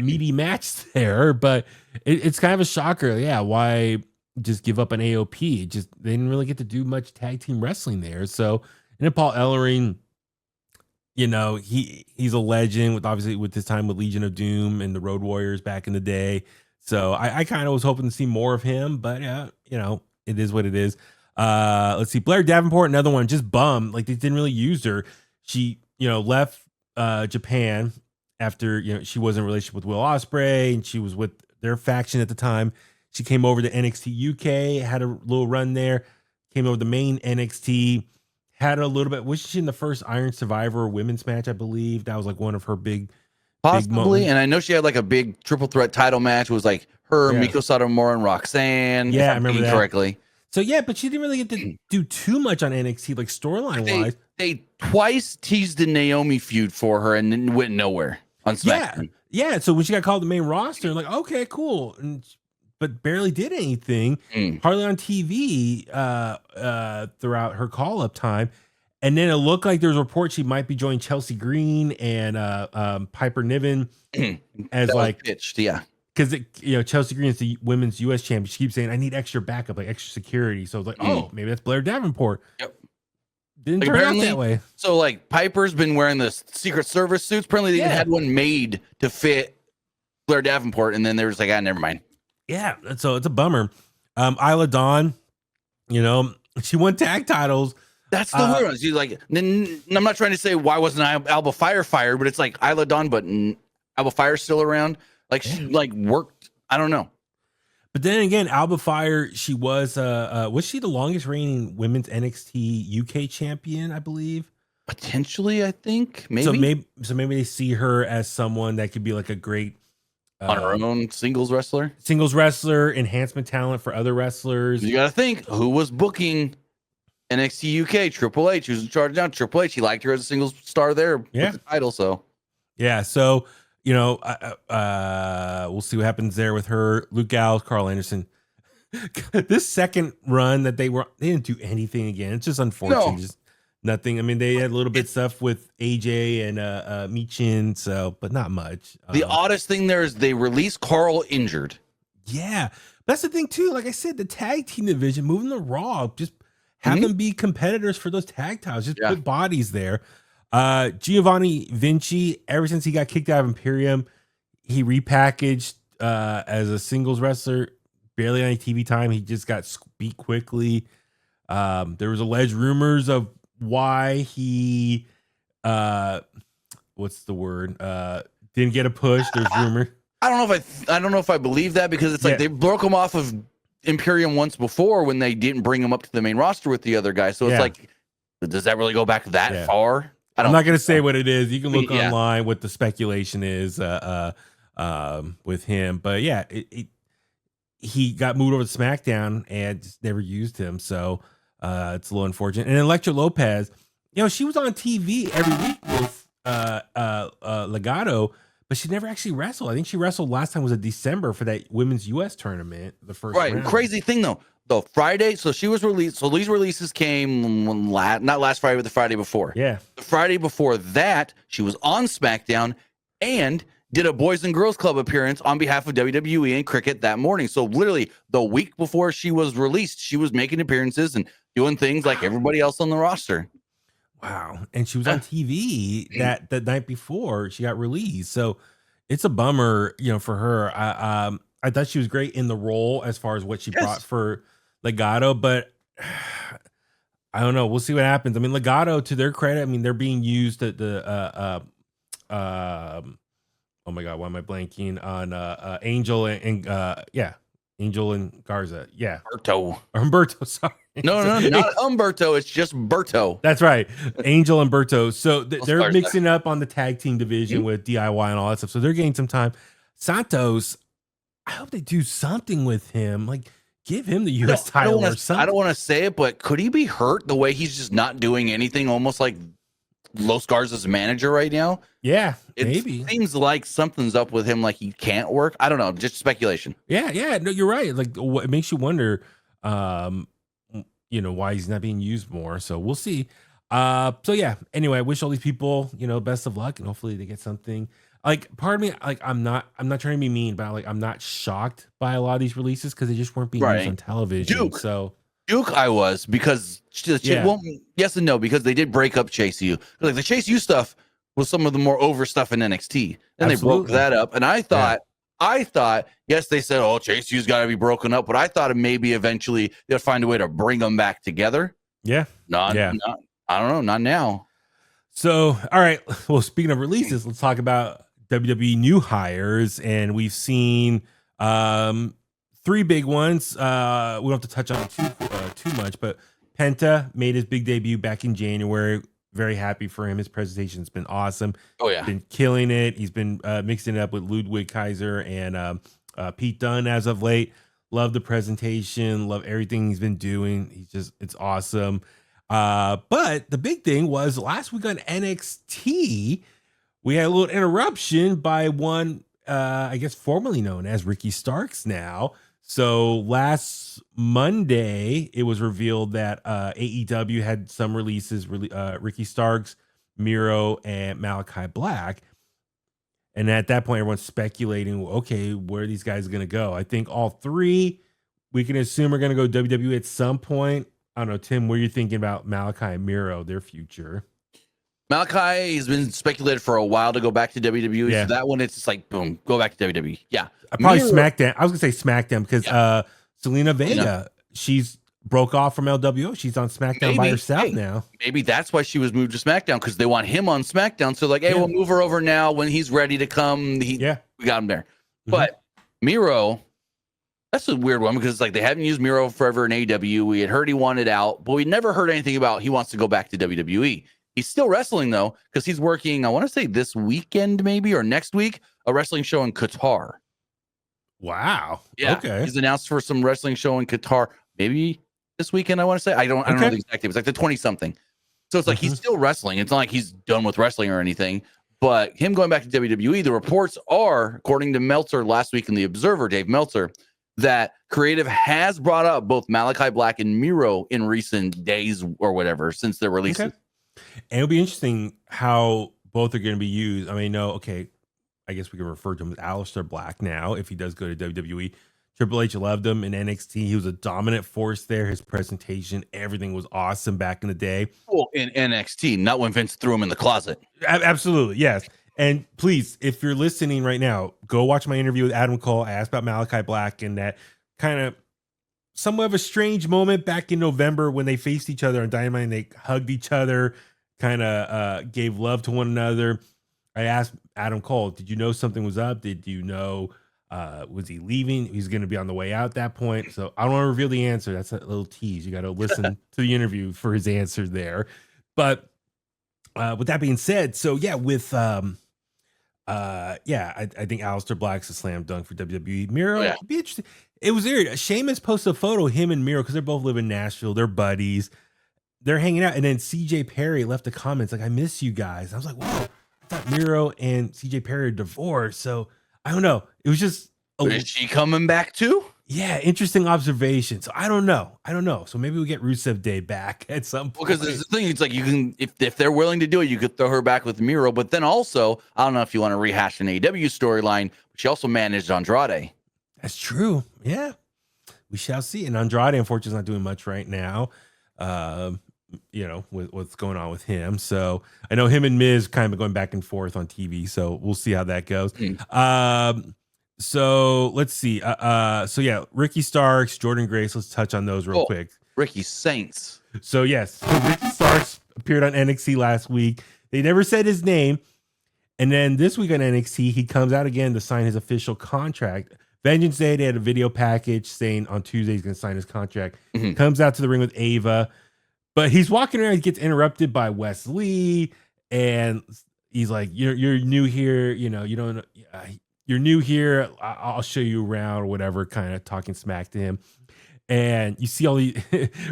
meaty match there. But it's kind of a shocker. Yeah, why just give up an AOP? Just they didn't really get to do much tag team wrestling there. So, and then Paul Ellering, you know, he's a legend with his time with Legion of Doom and the Road Warriors back in the day. So I kind of was hoping to see more of him, but you know, it is what it is. Let's see, Blair Davenport, another one, just bummed. Like they didn't really use her. She left Japan after she was in a relationship with Will Ospreay, and she was with their faction at the time. She came over to NXT UK, had a little run there, came over to the main NXT, had a little bit. Was she in the first Iron Survivor women's match? I believe that was like one of her big possibly. And I know she had like a big triple threat title match. It was like her, Miko Satomura, and Roxanne. Yeah, I remember that correctly. So yeah, but she didn't really get to do too much on NXT, like storyline wise. They twice teased the Naomi feud for her and then went nowhere on SmackDown. Yeah. So when she got called to the main roster, like, okay, cool. But barely did anything, hardly on TV throughout her call up time. And then it looked like there was a report she might be joining Chelsea Green and Piper Niven as like pitched, yeah. Because Chelsea Green is the women's U.S. champion. She keeps saying, "I need extra backup, like extra security." So I was like, "Oh, maybe that's Blair Davenport." Yep. Didn't turn out that way. So like Piper's been wearing the Secret Service suits. Apparently they had one made to fit Blair Davenport, and then they were just like, never mind. Yeah, so it's a bummer. Isla Dawn, she won tag titles. That's the weird one. She's like, I'm not trying to say why wasn't Alba Fire fired, but it's like Isla Dawn, but Alba Fire's still around. Like she worked. I don't know. But then again, Alba Fire, she was she the longest reigning women's NXT UK champion, I believe? Potentially, I think. Maybe. So maybe they see her as someone that could be like a great on her own singles wrestler, enhancement talent for other wrestlers. You gotta think who was booking NXT UK. Triple H, who's in charge now. Triple H, he liked her as a singles star there with the title. So we'll see what happens there with her. Luke Gallows, Carl Anderson. This second run that they didn't do anything again. It's just unfortunate. Just nothing. I mean, they had a little bit of stuff with AJ and Michin, but not much. The oddest thing there is they released Carl injured. Yeah, that's the thing too. Like I said, the tag team division moving to Raw, just have them be competitors for those tag titles. Just put bodies there. Giovanni Vinci, ever since he got kicked out of Imperium, he repackaged as a singles wrestler. Barely any TV time. He just got beat quickly. There was alleged rumors of why he what's the word? Didn't get a push. There's rumor. I don't know if I believe that, because it's like they broke him off of Imperium once before when they didn't bring him up to the main roster with the other guy. So it's like, does that really go back that far? I'm not gonna say what it is. You can look online what the speculation is with him. But yeah, he got moved over to SmackDown and just never used him. So it's a little unfortunate. And Elektra Lopez, she was on TV every week with Legado, but she never actually wrestled. I think she wrestled last time was in December for that women's US tournament, the first round. Crazy thing though. The Friday, so she was released. So these releases came not last Friday, but the Friday before. Yeah. The Friday before that, she was on SmackDown and did a Boys and Girls Club appearance on behalf of WWE and Cricket that morning. So literally the week before she was released, she was making appearances and doing things like everybody else on the roster. Wow. And she was on TV that night before she got released. So it's a bummer, for her. I thought she was great in the role as far as what she brought for Legado, but I don't know. We'll see what happens. I mean, Legado, to their credit, I mean, they're being used at oh my God, why am I blanking on Angel and Angel and Garza. Yeah. Humberto, sorry. No, not Humberto. It's just Berto. That's right. Angel and Berto. So they're mixing up on the tag team division with DIY and all that stuff. So they're getting some time. Santos, I hope they do something with him. Like, give him the U.S. title or something. I don't want to say it, but could he be hurt the way he's just not doing anything, almost like Los Garza's manager right now? Yeah, maybe. It seems like something's up with him, like he can't work. I don't know, just speculation. Yeah, no, you're right. Like, it makes you wonder, why he's not being used more. So we'll see. So yeah, anyway, I wish all these people, best of luck, and hopefully they get something. Like, part of me, like, I'm not trying to be mean, but like, I'm not shocked by a lot of these releases because they just weren't being used on television. Duke, I was, because yes and no, because they did break up Chase U. Like, the Chase U stuff was some of the more over stuff in NXT. Then they broke that up, and I thought, yes, they said, oh, Chase U's got to be broken up, but I thought maybe eventually they'll find a way to bring them back together. Yeah. I don't know, not now. So, all right. Well, speaking of releases, let's talk about WWE new hires, and we've seen three big ones. We don't have to touch on too much, but Penta made his big debut back in January. Very happy for him. His presentation's been awesome. Oh yeah, Been killing it. He's been mixing it up with Ludwig Kaiser and Pete Dunne as of late. Love the presentation. Love everything he's been doing. It's awesome. But the big thing was last week on NXT, we had a little interruption by one, I guess, formerly known as Ricky Starks now. So last Monday, it was revealed that AEW had some releases, Ricky Starks, Miro, and Malachi Black. And at that point, everyone's speculating, okay, where are these guys going to go? I think all three, we can assume are going to go WWE at some point. I don't know, Tim, what are you thinking about Malachi and Miro, their future? Malachi has been speculated for a while to go back to WWE. Yeah. So that one, it's just like, boom, go back to WWE. Yeah. Probably SmackDown. I was going to say SmackDown because Selena Vega, she's broke off from LWO. She's on SmackDown by herself now. Maybe that's why she was moved to SmackDown, because they want him on SmackDown. So like, hey, we'll move her over now when he's ready to come. We got him there. Mm-hmm. But Miro, that's a weird one because like they haven't used Miro forever in AEW. We had heard he wanted out, but we never heard anything about he wants to go back to WWE. He's still wrestling though, because he's working, I want to say this weekend maybe or next week, a wrestling show in Qatar. Wow. Yeah. Okay. He's announced for some wrestling show in Qatar, maybe this weekend. I want to say I don't know the exact date. It's like the 20-something. So it's like he's still wrestling. It's not like he's done with wrestling or anything. But him going back to WWE, the reports are, according to Meltzer last week in The Observer, Dave Meltzer, that creative has brought up both Malachi Black and Miro in recent days or whatever since their releases. Okay. And it'll be interesting how both are going to be used. I mean, I guess we can refer to him as Aleister Black now if he does go to WWE. Triple H loved him in NXT. He was a dominant force there. His presentation, everything was awesome back in the day. Well, in NXT, not when Vince threw him in the closet. Absolutely, yes. And please, if you're listening right now, go watch my interview with Adam Cole. I asked about Malachi Black and that kind of somewhat of a strange moment back in November when they faced each other on Dynamite and they hugged each other, kind of gave love to one another. I asked Adam Cole, did you know something was up? Did you know, was he leaving? He's going to be on the way out at that point. So I don't want to reveal the answer. That's a little tease. You got to listen to the interview for his answer there. But with that being said, so yeah, with I think Aleister Black's a slam dunk for WWE. Miro, it'd be interesting. It was weird. Sheamus posted a photo of him and Miro because they both live in Nashville. They're buddies. They're hanging out. And then CJ Perry left a comment like, I miss you guys. I was like, whoa, I thought Miro and CJ Perry are divorced. So I don't know. It was just. Is she coming back too? Yeah, interesting observation. So I don't know. So maybe we get Rusev Day back at some point. Because the thing, it's like you can, if they're willing to do it, you could throw her back with Miro. But then also, I don't know if you want to rehash an AEW storyline, but she also managed Andrade. That's true. Yeah, we shall see. And Andrade, unfortunately, is not doing much right now. With what's going on with him. So I know him and Miz kind of going back and forth on TV. So we'll see how that goes. So let's see. Ricky Starks, Jordynne Grace. Let's touch on those real quick. Ricky Saints. So yes, Ricky Starks appeared on NXT last week. They never said his name. And then this week on NXT, he comes out again to sign his official contract. Vengeance Day, they had a video package saying on Tuesday he's going to sign his contract. Mm-hmm. Comes out to the ring with Ava. But he's walking around, he gets interrupted by Wes Lee. And he's like, you're new here. You're new here. I'll show you around or whatever, kind of talking smack to him. And you see all the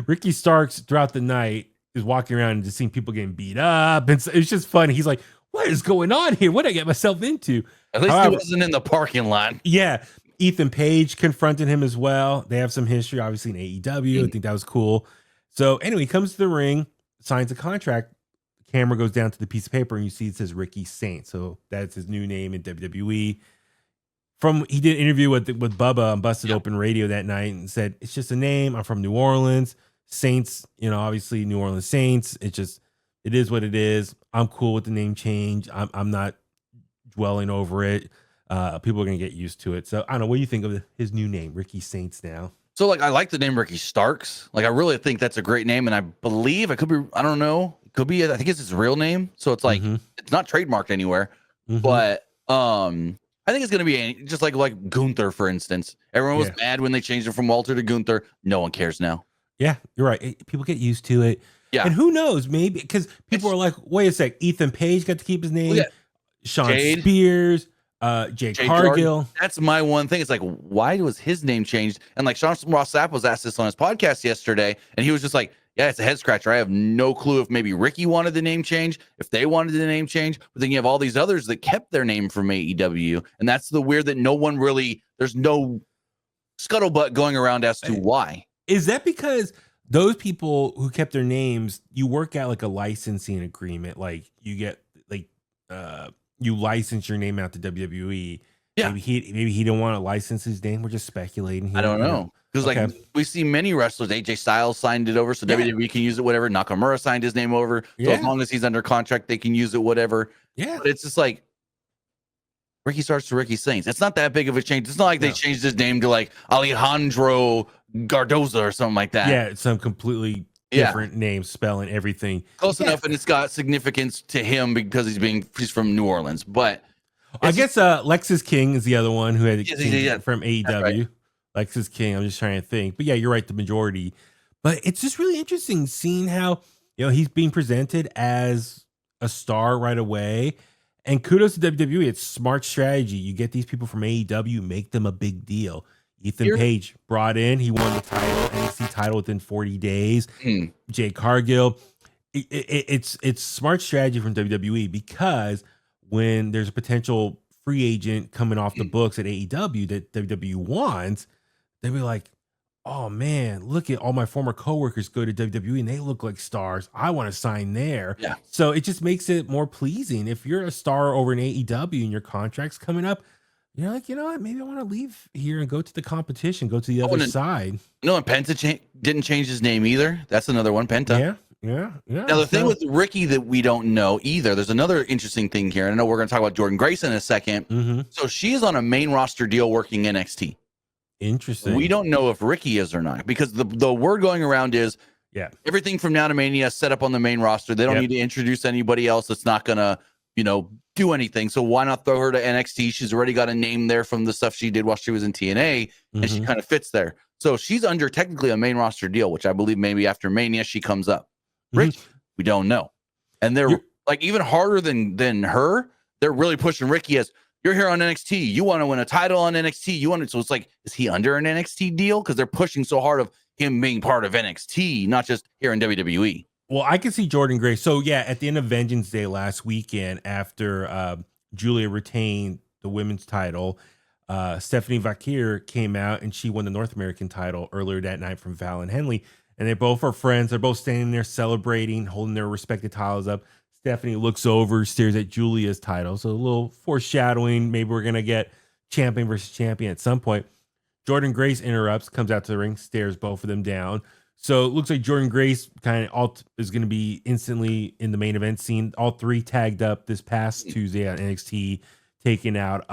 Ricky Starks throughout the night is walking around and just seeing people getting beat up. And so it's just funny. He's like, what is going on here? What did I get myself into? At least he wasn't in the parking lot. Yeah. Ethan Page confronted him as well. They have some history, obviously, in AEW. I think that was cool. So anyway, he comes to the ring, signs a contract. Camera goes down to the piece of paper and you see it says Ricky Saint. So that's his new name in WWE. He did an interview with Bubba on Busted Open Radio that night and said, it's just a name. I'm from New Orleans. Saints, obviously New Orleans Saints. It is what it is. I'm cool with the name change. I'm not dwelling over it. People are going to get used to it. So I don't know. What do you think of his new name, Ricky Saints now? So I like the name Ricky Starks. I really think that's a great name. And I believe I don't know. could be. I think it's his real name, so it's like it's not trademarked anywhere. But I think it's gonna be just like Gunther, for instance. Everyone was mad when they changed it from Walter to Gunther. No one cares now. Yeah, you're right. People get used to it. Yeah, and who knows? Maybe because people are like, wait a sec, Ethan Page got to keep his name. Sean Spears, Jade Cargill. That's my one thing. It's like, why was his name changed? And like Sean Ross Sapp was asked this on his podcast yesterday, and he was just like, yeah, it's a head scratcher. I have no clue if maybe Ricky wanted the name change, if they wanted the name change, but then you have all these others that kept their name from AEW. And that's the weird that no one really, there's no scuttlebutt going around as to why. Is that because those people who kept their names, you work out like a licensing agreement, like you get like you license your name out to WWE. Yeah. Maybe he didn't want to license his name. We're just speculating here. I don't know. Because like we see many wrestlers, AJ Styles signed it over, so WWE can use it, whatever. Nakamura signed his name over. So as long as he's under contract, they can use it, whatever. Yeah. But it's just like Ricky Starks to Ricky Saints. It's not that big of a change. It's not like they changed his name to like Alejandro Gardoza or something like that. Yeah, it's some completely different name, spelling, everything. Close enough, and it's got significance to him because he's from New Orleans. But I guess Lexus King is the other one who had from AEW. Right. Lexus King. I'm just trying to think, but yeah, you're right. The majority, but it's just really interesting seeing how he's being presented as a star right away. And kudos to WWE. It's smart strategy. You get these people from AEW, make them a big deal. Ethan Page brought in. He won the title, NXT title within 40 days. Jade Cargill. It's smart strategy from WWE because when there's a potential free agent coming off the books at AEW that WWE wants, they'll be like, oh man, look at all my former coworkers go to WWE and they look like stars. I want to sign there. Yeah. So it just makes it more pleasing. If you're a star over in AEW and your contract's coming up, you're like, you know what? Maybe I want to leave here and go to the competition, go to the other side. No, and Penta didn't change his name either. That's another one, Penta. Yeah. Now, the thing with Ricky that we don't know either, there's another interesting thing here. And I know we're going to talk about Jordynne Grace in a second. So she's on a main roster deal working NXT. Interesting. We don't know if Ricky is or not because the word going around is everything from now to Mania set up on the main roster. They don't need to introduce anybody else that's not going to, do anything. So why not throw her to NXT? She's already got a name there from the stuff she did while she was in TNA, and she kind of fits there. So she's under technically a main roster deal, which I believe maybe after Mania she comes up. Ricky, we don't know. And they're like even harder than her. They're really pushing Ricky as you're here on NXT. You want to win a title on NXT. So it's like, is he under an NXT deal? Because they're pushing so hard of him being part of NXT, not just here in WWE. Well, I can see Jordynne Grace. So yeah, at the end of Vengeance Day last weekend, after Julia retained the women's title, Stephanie Vakir came out and she won the North American title earlier that night from Val and Henley. And they both are friends. They're both standing there celebrating, holding their respective titles up. Stephanie looks over, stares at Julia's title. So a little foreshadowing. Maybe we're going to get champion versus champion at some point. Jordynne Grace interrupts, comes out to the ring, stares both of them down. So it looks like Jordynne Grace kind of is going to be instantly in the main event scene. All three tagged up this past Tuesday on NXT, taking out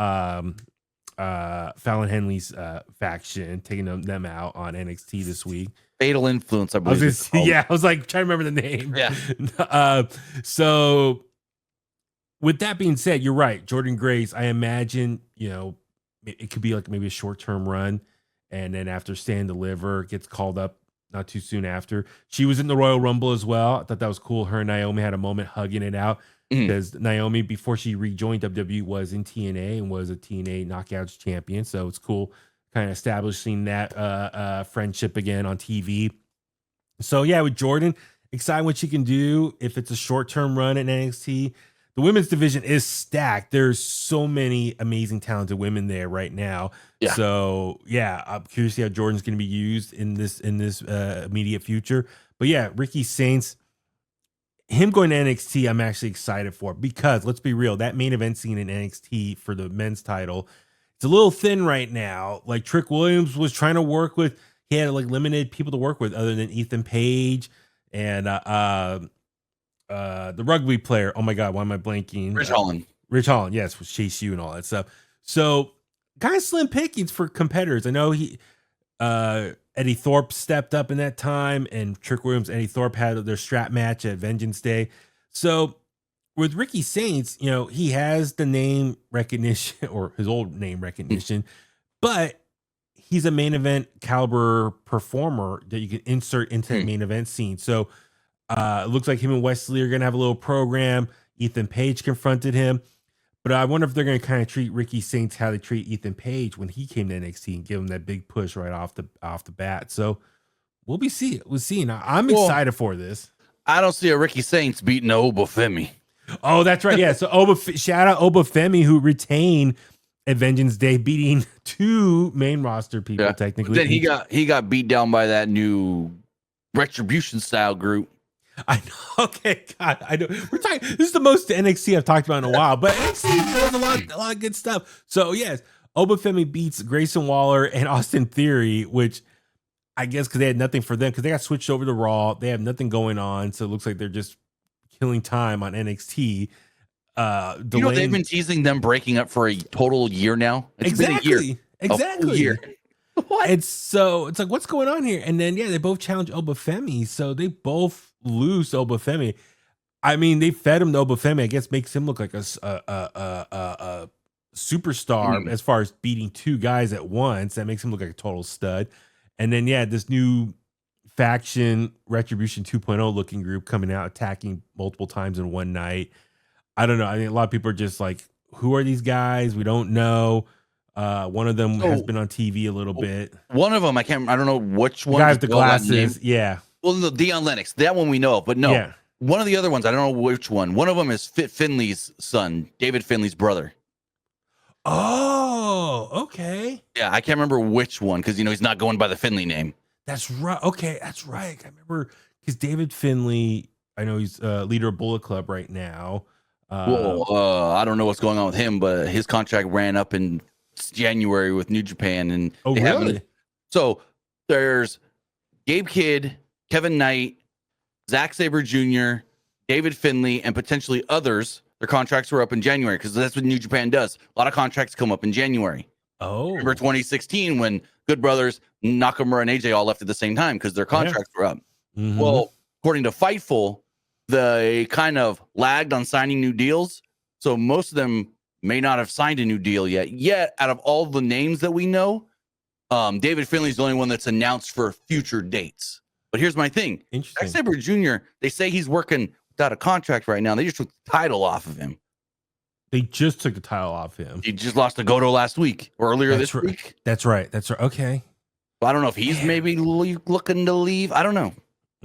Fallon Henley's faction, taking them out on NXT this week. Fatal Influence, I believe. I was like trying to remember the name. Yeah. So with that being said, you're right. Jordynne Grace, I imagine, it could be like maybe a short-term run. And then after Stand Deliver gets called up not too soon after. She was in the Royal Rumble as well. I thought that was cool. Her and Naomi had a moment hugging it out because Naomi, before she rejoined WWE, was in TNA and was a TNA Knockouts champion. So it's cool kind of establishing that friendship again on TV. So yeah, with Jordynne, excited what she can do if it's a short-term run at NXT. The women's division is stacked. There's so many amazing, talented women there right now. Yeah. So yeah, I'm curious to see how Jordynne's going to be used in this immediate future. But yeah, Ricky Saints, him going to NXT, I'm actually excited for because let's be real, that main event scene in NXT for the men's title, it's a little thin right now. Like Trick Williams was trying to work with, he had like limited people to work with other than Ethan Page and the rugby player. Oh my God, why am I blanking? Rich Holland, yes, with Chase U and all that stuff. So kind of slim pickings for competitors. I know Eddie Thorpe stepped up in that time, and Trick Williams, Eddie Thorpe had their strap match at Vengeance Day. So with Ricky Saints, he has the name recognition or his old name recognition, but he's a main event caliber performer that you can insert into the main event scene. So it looks like him and Wesley are going to have a little program. Ethan Page confronted him, but I wonder if they're going to kind of treat Ricky Saints how they treat Ethan Page when he came to NXT and give him that big push right off the bat. So we'll see. I'm excited for this. I don't see a Ricky Saints beating Obafemi. Oh, that's right. Yeah. So shout out Obafemi, who retained at Vengeance Day, beating 2 main roster people technically. But then he got beat down by that new Retribution style group. I know. Okay, God, I know. We're talking. This is the most NXT I've talked about in a while, but NXT does a lot of good stuff. So yes, Obafemi beats Grayson Waller and Austin Theory, which I guess because they had nothing for them because they got switched over to Raw. They have nothing going on, so it looks like they're just killing time on NXT. They've been teasing them breaking up for a total year now. It's been a year. Exactly. A year. What? It's like, what's going on here? And then they both challenge Obafemi, so they both lose to Obafemi. I mean, they fed him to Obafemi. I guess makes him look like a superstar as far as beating 2 guys at once. That makes him look like a total stud. And then this new faction Retribution 2.0 looking group coming out attacking multiple times in one night. I don't know. I mean, a lot of people are just like, who are these guys? We don't know. One of them has been on TV a little bit. One of them, I don't know which one. The guy with the glasses. Yeah. Well, no, Dion Lennox. That one we know of, but no. Yeah. One of the other ones, I don't know which one. One of them is Fit Finley's son, David Finley's brother. Oh, okay. Yeah, I can't remember which one because he's not going by the Finley name. That's right. Okay, that's right. I remember because David Finley, I know he's leader of Bullet Club right now. I don't know what's going on with him, but his contract ran up in January with New Japan, and really? So there's Gabe Kidd, Kevin Knight, Zack Sabre Jr., David Finley, and potentially others. Their contracts were up in January because that's what New Japan does. A lot of contracts come up in January. Oh, remember 2016 when Good Brothers, Nakamura, and AJ all left at the same time because their contracts were up. Mm-hmm. Well, according to Fightful, they kind of lagged on signing new deals, so most of them may not have signed a new deal yet. Yet, out of all the names that we know, David Finley's the only one that's announced for future dates. But here's my thing. Zack Sabre Jr., they say he's working without a contract right now. They just took the title off of him. They just took the title off him. He just lost to Goto last week or earlier this week. That's right. Okay. Well, I don't know if he's maybe looking to leave. I don't know.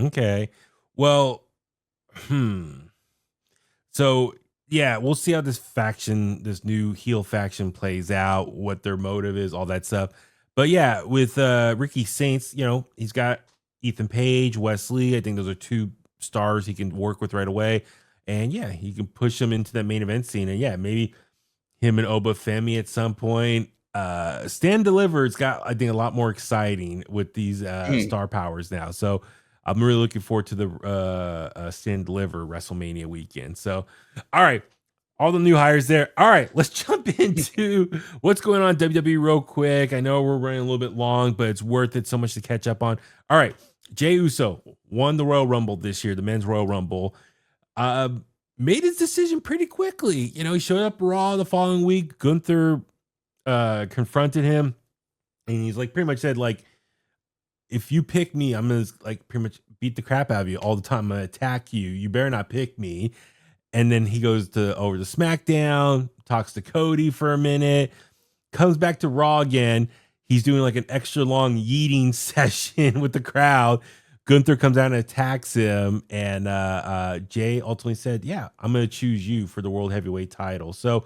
Okay. Well, So, we'll see how this new heel faction plays out, what their motive is, all that stuff. But with Ricky Saints, he's got Ethan Page, Wesley. I think those are 2 stars he can work with right away. And he can push them into that main event scene. And maybe him and Obafemi at some point. Stand Delivered's got, I think, a lot more exciting with these star powers now. So I'm really looking forward to the Stand Deliver WrestleMania weekend. So, all right. All the new hires there. All right, let's jump into what's going on in WWE real quick. I know we're running a little bit long, but it's worth it. So much to catch up on. All right, Jey Uso won the Royal Rumble this year, the Men's Royal Rumble. Made his decision pretty quickly. He showed up Raw the following week. Gunther confronted him, and he's pretty much said, if you pick me, I'm gonna pretty much beat the crap out of you all the time. I'm gonna attack you. You better not pick me. And then he goes over to SmackDown, talks to Cody for a minute, comes back to Raw again. He's doing an extra long yeeting session with the crowd. Gunther comes out and attacks him. And Jey ultimately said, I'm going to choose you for the World Heavyweight title. So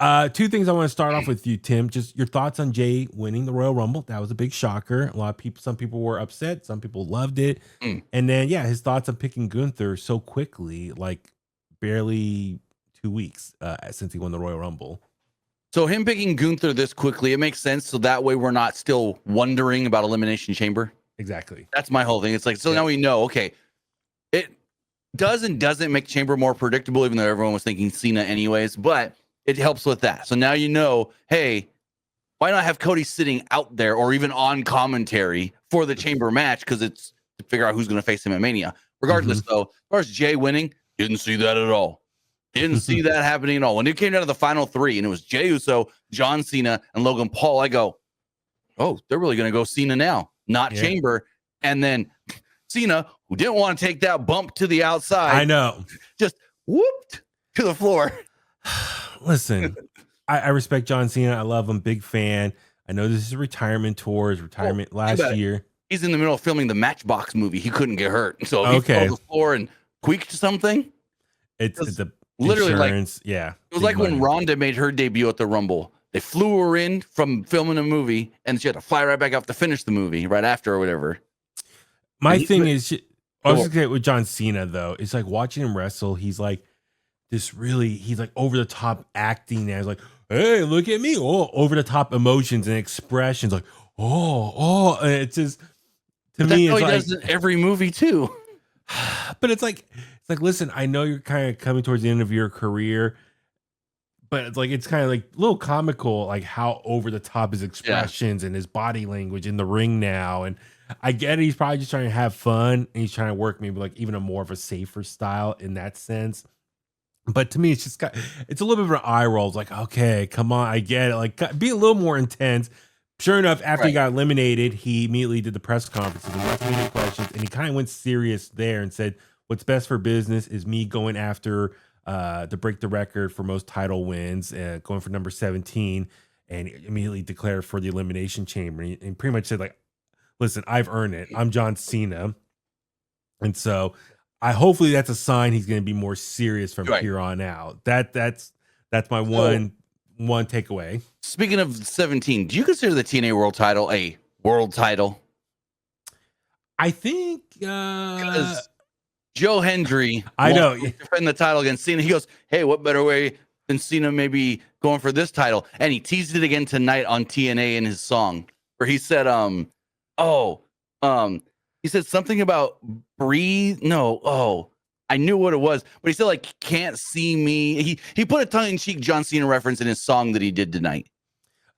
2 things I want to start off with you, Tim. Just your thoughts on Jey winning the Royal Rumble. That was a big shocker. Some people were upset. Some people loved it. And then, his thoughts on picking Gunther so quickly, barely 2 weeks since he won the Royal Rumble. So him picking Gunther this quickly, it makes sense. So that way we're not still wondering about Elimination Chamber. Exactly. That's my whole thing. It's now we know, okay, it does and doesn't make Chamber more predictable, even though everyone was thinking Cena anyways, but it helps with that. So now hey, why not have Cody sitting out there or even on commentary for the Chamber match? Because it's to figure out who's going to face him at Mania. Regardless, though, as far as Jey winning, didn't see that at all. Didn't see that happening at all. When it came down to the final three, and it was Jey Uso, John Cena, and Logan Paul, I go, oh, they're really going to go Cena now, not Chamber. And then Cena, who didn't want to take that bump to the outside. I know. Just whooped to the floor. Listen, I respect John Cena. I love him. Big fan. I know this is a retirement tour. His retirement last year. He's in the middle of filming the Matchbox movie. He couldn't get hurt. So he fell to the floor and tweaked something. It's the literally insurance. It was like when Ronda made her debut at the Rumble. They flew her in from filming a movie, and she had to fly right back off to finish the movie right after or whatever. My thing is, I was going with John Cena, though. It's like watching him wrestle. He's like he's like over the top acting as like, hey, look at me. Oh, over the top emotions and expressions. Like, oh. And it's just, to me, it's he like, does in every movie too. But it's like, listen, I know you're kind of coming towards the end of your career, but it's kind of like a little comical, like how over the top his expressions and his body language in the ring now. And I get it. He's probably just trying to have fun, and he's trying to work maybe like even a more of a safer style in that sense. But to me, it's just it's a little bit of an eye roll. It's like, okay, come on, I get it. Like, be a little more intense. Sure enough, after he got eliminated, he immediately did the press conferences and got many questions, and he kind of went serious there and said, "What's best for business is me going after to break the record for most title wins, going for number 17," and he immediately declared for the Elimination Chamber, and pretty much said like, "Listen, I've earned it. I'm John Cena," and so hopefully that's a sign he's going to be more serious from here on out. That's my one takeaway. Speaking of 17, do you consider the TNA World Title a world title? I think because Joe Hendry, I know, defend the title against Cena. He goes, "Hey, what better way than Cena maybe going for this title?" And he teased it again tonight on TNA in his song, where he said, he said something about breathe. No, I knew what it was, but he said like can't see me. He put a tongue-in-cheek John Cena reference in his song that he did tonight.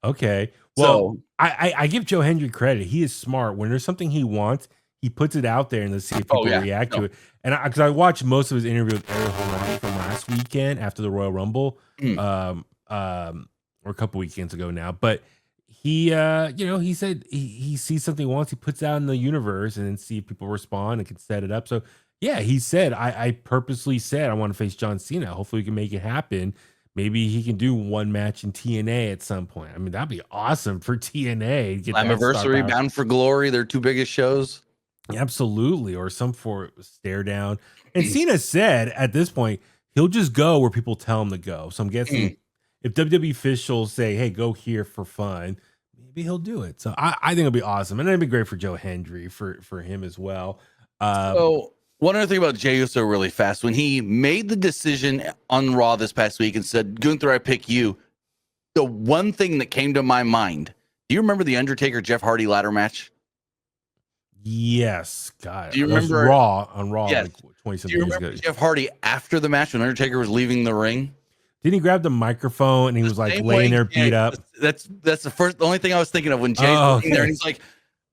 Okay, well, I give Joe Hendry credit. He is smart. When there's something he wants, he puts it out there and let's see if people react to it. And because I watched most of his interview with Ariel Helwani from last weekend after the Royal Rumble, or a couple weekends ago now, but he he said he sees something he wants, he puts it out in the universe and then see if people respond and can set it up. So he said I purposely said I want to face John Cena. Hopefully we can make it happen. Maybe he can do one match in TNA at some point. I mean, that'd be awesome for TNA. Slammiversary, Bound for Glory, their two biggest shows. Absolutely, or some for stare down. And Cena said at this point he'll just go where people tell him to go. So I'm guessing if WWE officials say, "Hey, go here for fun," maybe he'll do it. So I think it'll be awesome, and it'd be great for Joe Hendry for him as well. So one other thing about Jey Uso really fast, when he made the decision on Raw this past week and said, "Gunther, I pick you," the one thing that came to my mind, do you remember the Undertaker Jeff Hardy ladder match? Yes, God. Do you remember Raw? Yes. Like 20 do you remember Jeff Hardy after the match when Undertaker was leaving the ring? Didn't he grab the microphone and he was like laying there beat up? That's the only thing I was thinking of when Jay's sitting there and he's like,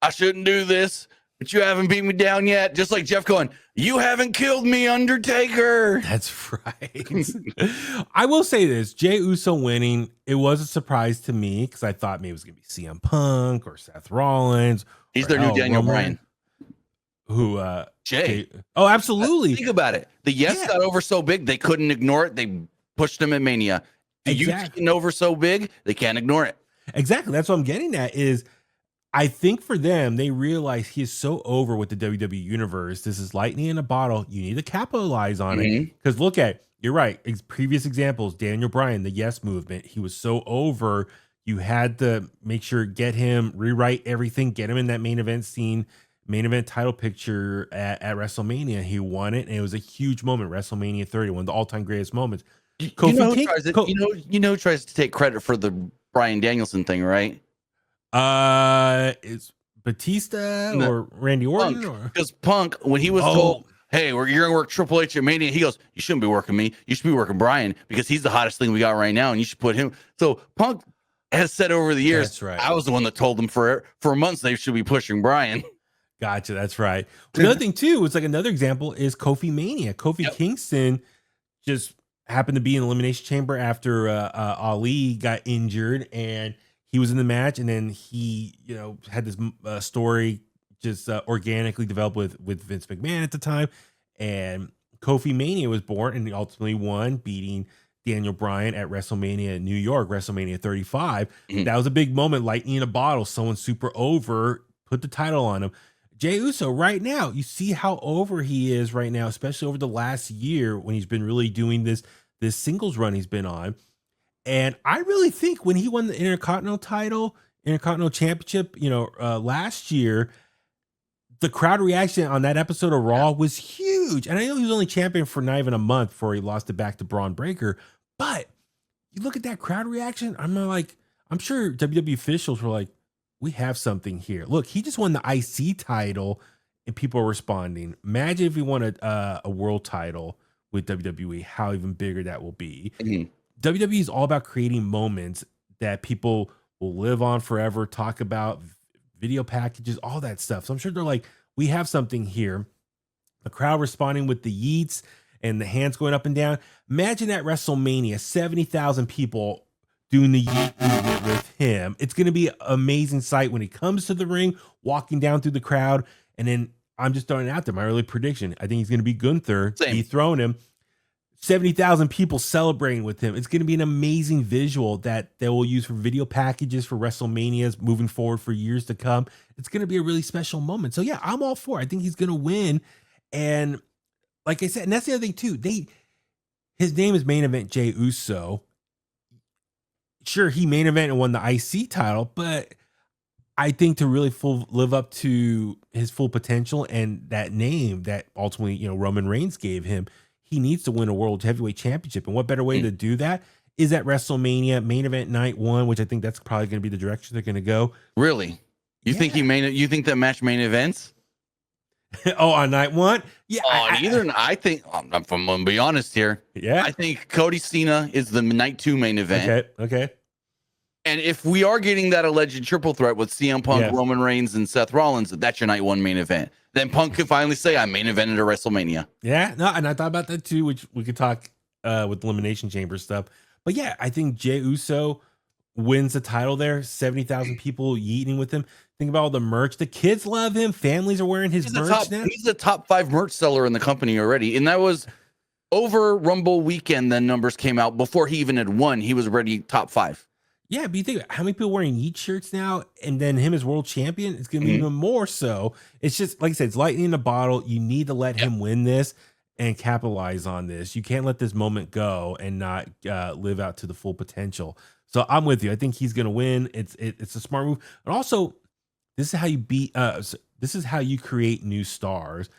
"I shouldn't do this, but you haven't beat me down yet." Just like Jeff going, "You haven't killed me, Undertaker." That's right. I will say this, Jey Uso winning, it was a surprise to me because I thought maybe it was going to be CM Punk or Seth Rollins. He's their new Daniel Bryan. Who? Jey. Oh, absolutely. Think about it. The got over so big, they couldn't ignore it. They pushed him at Mania. You getting over so big, they can't ignore it. Exactly. That's what I'm getting at is I think for them, they realize he is so over with the WWE universe. This is lightning in a bottle. You need to capitalize on it. Because look at, you're right. Previous examples, Daniel Bryan, the Yes Movement. He was so over. You had to make sure, get him, rewrite everything, get him in that main event scene, main event title picture at WrestleMania. He won it, and it was a huge moment. WrestleMania 30, one of the all-time greatest moments. You know who tries to take credit for the Bryan Danielson thing, right? Is Batista or Randy Orton? Because Punk, when he was told, "Hey, you're gonna work Triple H at Mania," he goes, "You shouldn't be working me. You should be working Bryan because he's the hottest thing we got right now, and you should put him." So Punk has said over the years. That's right. I was the one that told them for months they should be pushing Bryan. Gotcha. That's right. Another thing too, it's like another example is Kofi Mania. Kofi Kingston just happened to be in Elimination Chamber after Ali got injured, and he was in the match, and then he, had this story just organically developed with Vince McMahon at the time, and Kofi Mania was born, and he ultimately won, beating Daniel Bryan at WrestleMania in New York, WrestleMania 35. That was a big moment, lightning in a bottle. Someone super over put the title on him. Jey Uso right now, you see how over he is right now, especially over the last year when he's been really doing this singles run he's been on. And I really think when he won the Intercontinental Championship, last year, the crowd reaction on that episode of Raw was huge. And I know he was only champion for not even a month before he lost it back to Braun Breaker. But you look at that crowd reaction, I'm sure WWE officials were like, we have something here. Look, he just won the IC title and people are responding. Imagine if he won a world title with WWE, how even bigger that will be. WWE is all about creating moments that people will live on forever, talk about, video packages, all that stuff. So I'm sure they're like, we have something here. The crowd responding with the yeets and the hands going up and down. Imagine at WrestleMania, 70,000 people doing the yeet movement with him. It's going to be an amazing sight when he comes to the ring, walking down through the crowd. And then I'm just throwing it out there, my early prediction. I think he's going to be Gunther, dethroning him. 70,000 people celebrating with him. It's going to be an amazing visual that they will use for video packages for WrestleManias moving forward for years to come. It's going to be a really special moment. So yeah, I'm all for it. I think he's going to win. And like I said, and that's the other thing too, his name is Main Event Jey Uso. Sure, he main event and won the IC title, but I think to really live up to his full potential and that name that ultimately, Roman Reigns gave him, he needs to win a world heavyweight championship. And what better way to do that is at WrestleMania main event night 1, which I think that's probably going to be the direction they're going to go. Really? You think you think that match main events? Oh, on night 1? Yeah. I think I'm going to be honest here. Yeah. I think Cody Cena is the night 2 main event. Okay. And if we are getting that alleged triple threat with CM Punk, Roman Reigns, and Seth Rollins, that's your night 1 main event. Then Punk could finally say, I'm main evented at WrestleMania. Yeah, no, and I thought about that too, which we could talk with Elimination Chamber stuff. But yeah, I think Jey Uso wins the title there. 70,000 people yeeting with him. Think about all the merch. The kids love him. Families are wearing his merch now. He's the top 5 merch seller in the company already. And that was over Rumble weekend. Then numbers came out before he even had won. He was already top 5. Yeah, but you think how many people wearing Yeet shirts now, and then him as world champion, it's going to be even more so. It's just, like I said, it's lightning in a bottle. You need to let him win this and capitalize on this. You can't let this moment go and not live out to the full potential. So I'm with you. I think he's going to win. It's a smart move. And also, this is how you beat. This is how you create new stars.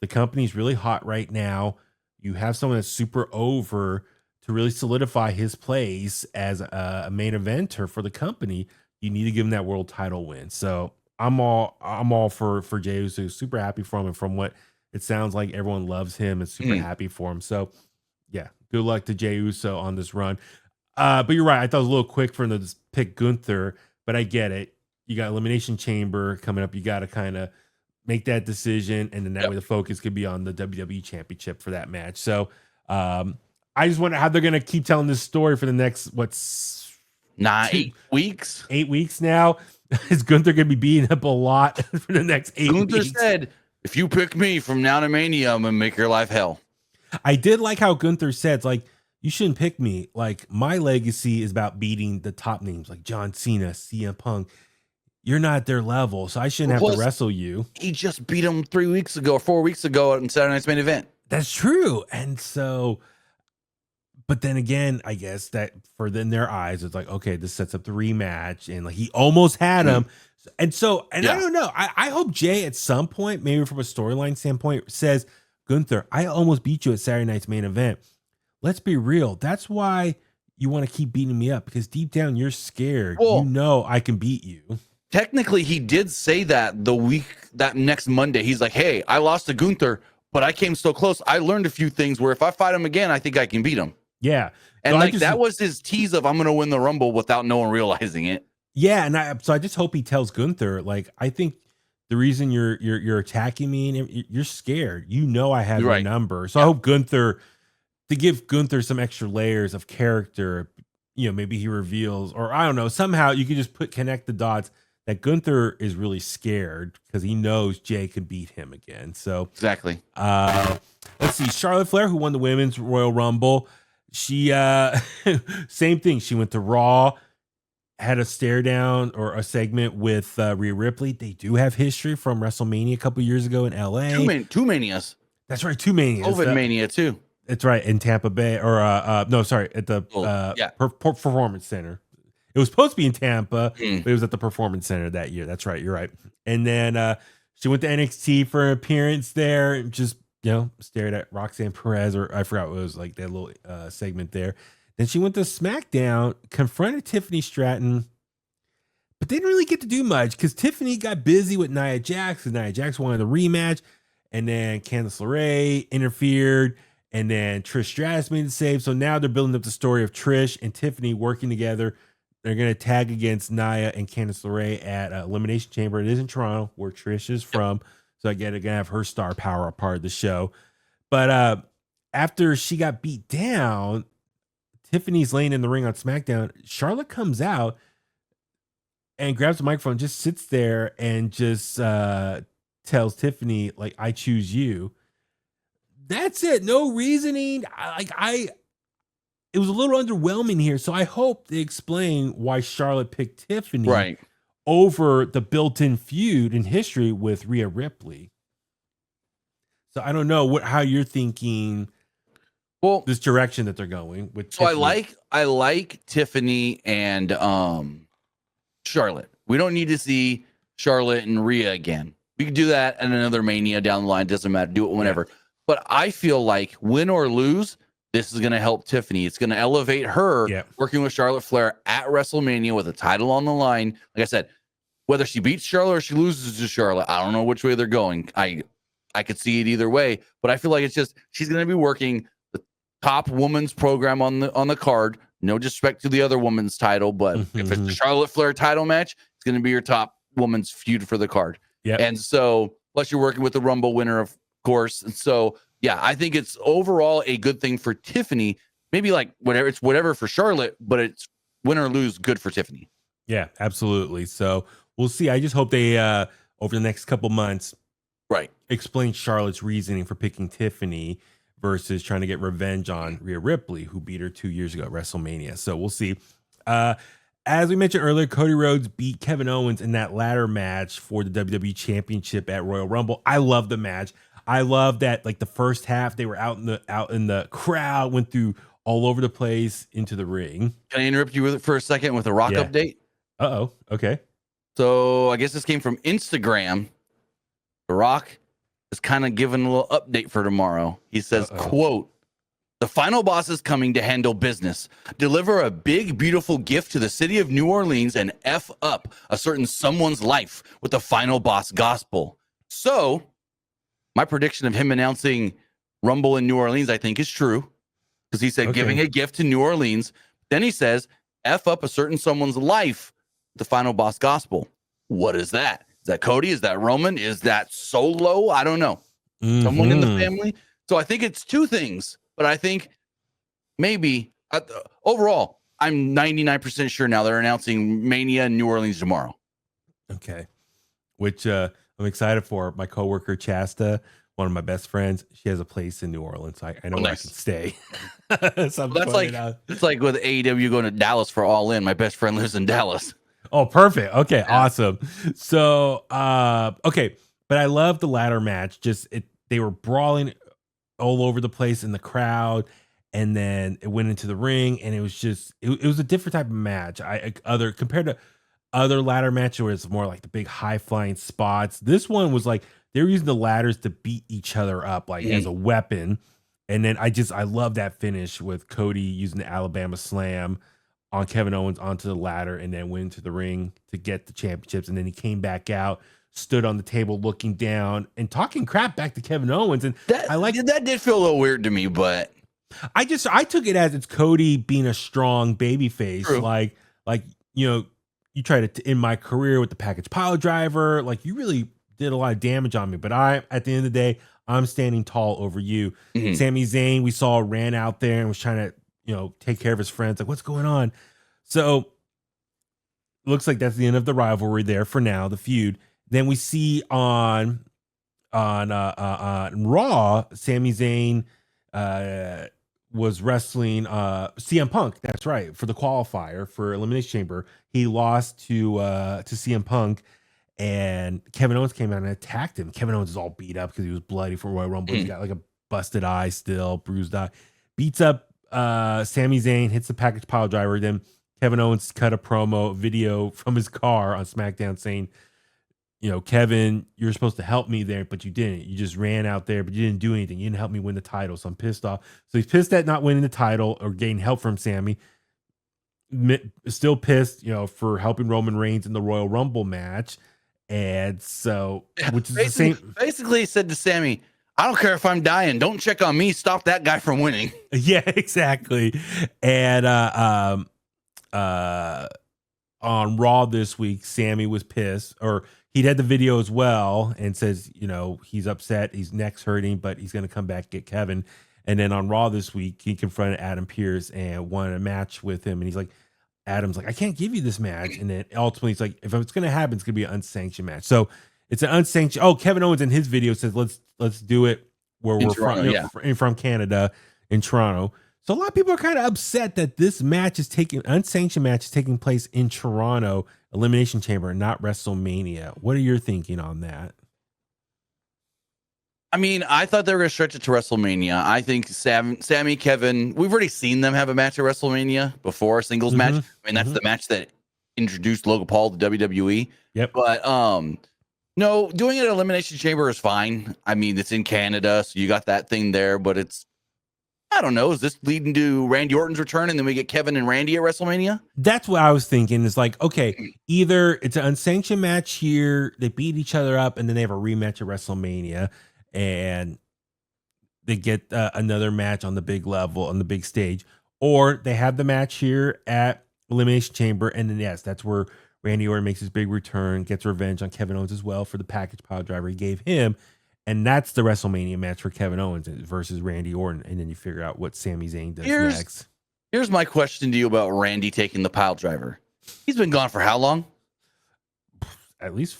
The company's really hot right now. You have someone that's super over to really solidify his place as a main eventer for the company. You need to give him that world title win. So I'm all for Jey Uso. Super happy for him, and from what it sounds like, everyone loves him and super happy for him. So yeah, good luck to Jey Uso on this run. But you're right. I thought it was a little quick for him to pick Gunther, but I get it. You got Elimination Chamber coming up. You got to kind of make that decision, and then that way the focus could be on the WWE Championship for that match. So I just wonder how they're going to keep telling this story for the next, 8 weeks? 8 weeks now. Is Gunther going to be beating up a lot for the next 8 weeks? Gunther said, if you pick me from now to Mania, I'm going to make your life hell. I did like how Gunther said, like, you shouldn't pick me. Like, my legacy is about beating the top names like John Cena, CM Punk. You're not at their level, so I shouldn't have to wrestle you. He just beat him 3 weeks ago or 4 weeks ago on Saturday Night's Main Event. That's true. And so... But then again, I guess that for in their eyes, it's like, okay, this sets up the rematch, and like he almost had him. And so, I don't know. I hope Jey at some point, maybe from a storyline standpoint, says, Gunther, I almost beat you at Saturday Night's Main Event. Let's be real. That's why you want to keep beating me up, because deep down you're scared. Well, you know I can beat you. Technically, he did say that that next Monday. He's like, hey, I lost to Gunther, but I came so close. I learned a few things where if I fight him again, I think I can beat him. Yeah. And So like that was his tease of I'm going to win the Rumble without no one realizing it. Yeah, and I just hope he tells Gunther, like, I think the reason you're attacking me and you're scared. You know I have your number. So I hope Gunther, to give Gunther some extra layers of character, maybe he reveals, or I don't know, somehow you could just connect the dots that Gunther is really scared because he knows Jey could beat him again. So exactly. Let's see, Charlotte Flair, who won the Women's Royal Rumble, she same thing. She went to Raw, had a stare down or a segment with Rhea Ripley. They do have history from WrestleMania a couple years ago in LA. Two Manias. That's right, 2 Manias. COVID Mania too. That's right, in Tampa Bay, or no, sorry, at the Performance Center. It was supposed to be in Tampa, but it was at the Performance Center that year. That's right, you're right. And then she went to NXT for an appearance there, and just stared at Roxanne Perez, or I forgot what it was, like that little segment there. Then she went to SmackDown, confronted Tiffany Stratton, but didn't really get to do much because Tiffany got busy with Nia Jax, and Nia Jax wanted a rematch, and then Candice LeRae interfered, and then Trish Stratus made the save. So now they're building up the story of Trish and Tiffany working together. They're going to tag against Nia and Candice LeRae at Elimination Chamber. It is in Toronto, where Trish is from. So again, they're going to have her star power a part of the show. But after she got beat down, Tiffany's laying in the ring on SmackDown. Charlotte comes out and grabs the microphone, just sits there and just tells Tiffany, like, I choose you. That's it. No reasoning. It was a little underwhelming here. So I hope they explain why Charlotte picked Tiffany over the built-in feud in history with Rhea Ripley. So I don't know how you're thinking. Well, this direction that they're going with. So Tiffany. I like Tiffany and Charlotte. We don't need to see Charlotte and Rhea again. We can do that at another Mania down the line. Doesn't matter. Do it whenever. Yeah. But I feel like win or lose, this is going to help Tiffany. It's going to elevate her working with Charlotte Flair at WrestleMania with a title on the line. Like I said, whether she beats Charlotte or she loses to Charlotte, I don't know which way they're going. I could see it either way, but I feel like it's just she's going to be working the top women's program on the card. No disrespect to the other woman's title, but if it's a Charlotte Flair title match, it's going to be your top woman's feud for the card. Yeah, and so plus you're working with the Rumble winner, of course, and so. Yeah, I think it's overall a good thing for Tiffany. Maybe like whatever for Charlotte, but it's win or lose, good for Tiffany. Yeah, absolutely. So we'll see. I just hope they over the next couple months, explain Charlotte's reasoning for picking Tiffany versus trying to get revenge on Rhea Ripley, who beat her 2 years ago at WrestleMania. So we'll see. As we mentioned earlier, Cody Rhodes beat Kevin Owens in that ladder match for the WWE Championship at Royal Rumble. I love the match. I love that, like, the first half they were out in the crowd, went through all over the place into the ring. Can I interrupt you for a second with a Rock update? Okay. So I guess this came from Instagram. The Rock is kind of giving a little update for tomorrow. He says, quote, "The final boss is coming to handle business. Deliver a big, beautiful gift to the city of New Orleans and F up a certain someone's life with the final boss gospel." So my prediction of him announcing Rumble in New Orleans, I think, is true. Because he said giving a gift to New Orleans. Then he says, F up a certain someone's life, the final boss gospel. What is that? Is that Cody? Is that Roman? Is that Solo? I don't know. Someone in the family? So I think it's two things. But I think maybe, overall, I'm 99% sure now they're announcing Mania in New Orleans tomorrow. Okay. Which, I'm excited for. My coworker Chasta, one of my best friends. She has a place in New Orleans. So I know where I can stay. So that's like it's like with AEW going to Dallas for All In. My best friend lives in Dallas. Oh, perfect. Okay, awesome. So, okay, but I love the ladder match. They were brawling all over the place in the crowd, and then it went into the ring, and it was just it was a different type of match. Compared to other ladder matches where it's more like the big high flying spots. This one was like they were using the ladders to beat each other up like as a weapon. And then I love that finish with Cody using the Alabama Slam on Kevin Owens onto the ladder and then went into the ring to get the championships. And then he came back out, stood on the table looking down and talking crap back to Kevin Owens. And that did feel a little weird to me, but I took it as it's Cody being a strong baby face. True. Like, you tried to in my career with the package pile driver, like you really did a lot of damage on me. But at the end of the day, I'm standing tall over you. Mhm. Sami Zayn, we saw ran out there and was trying to, take care of his friends. Like, what's going on? So looks like that's the end of the rivalry there for now, the feud. Then we see on Raw, Sami Zayn was wrestling CM Punk. That's right, for the qualifier for Elimination Chamber. He lost to CM Punk, and Kevin Owens came out and attacked him. Kevin Owens is all beat up because he was bloody from Royal Rumble. He's got like a busted eye still, bruised eye. Beats up Sami Zayn, hits the package pile driver. Then Kevin Owens cut a promo video from his car on SmackDown saying, Kevin, you're supposed to help me there, but you didn't. You just ran out there, but you didn't do anything. You didn't help me win the title. So I'm pissed off. So he's pissed at not winning the title or getting help from Sami. Still pissed, for helping Roman Reigns in the Royal Rumble match. And so, which is the same. Basically, he said to Sami, I don't care if I'm dying. Don't check on me. Stop that guy from winning. Yeah, exactly. And on Raw this week, Sami was pissed, or he had the video as well, and says, he's upset, his neck's hurting, but he's going to come back get Kevin. And then on Raw this week, he confronted Adam Pearce and wanted a match with him. And he's like, Adam's like, I can't give you this match. And then ultimately, he's like, if it's going to happen, it's going to be an unsanctioned match. So it's an unsanctioned. Oh, Kevin Owens in his video says, let's do it where we're Toronto, from Canada in Toronto. So a lot of people are kind of upset that this match is unsanctioned match is taking place in Toronto, Elimination Chamber, and not WrestleMania. What are your thinking on that? I mean, I thought they were going to stretch it to WrestleMania. I think Sami, Kevin, we've already seen them have a match at WrestleMania before, a singles match. I mean, that's the match that introduced Logan Paul to WWE. Yep. But no, doing it at Elimination Chamber is fine. I mean, it's in Canada, so you got that thing there, but I don't know. Is this leading to Randy Orton's return and then we get Kevin and Randy at WrestleMania? That's what I was thinking. It's like, okay, either it's an unsanctioned match here, they beat each other up, and then they have a rematch at WrestleMania, and they get another match on the big level, on the big stage, or they have the match here at Elimination Chamber, and then, yes, that's where Randy Orton makes his big return, gets revenge on Kevin Owens as well for the package pile driver he gave him. And that's the WrestleMania match for Kevin Owens versus Randy Orton. And then you figure out what Sami Zayn does next. Here's my question to you about Randy taking the pile driver. He's been gone for how long? At least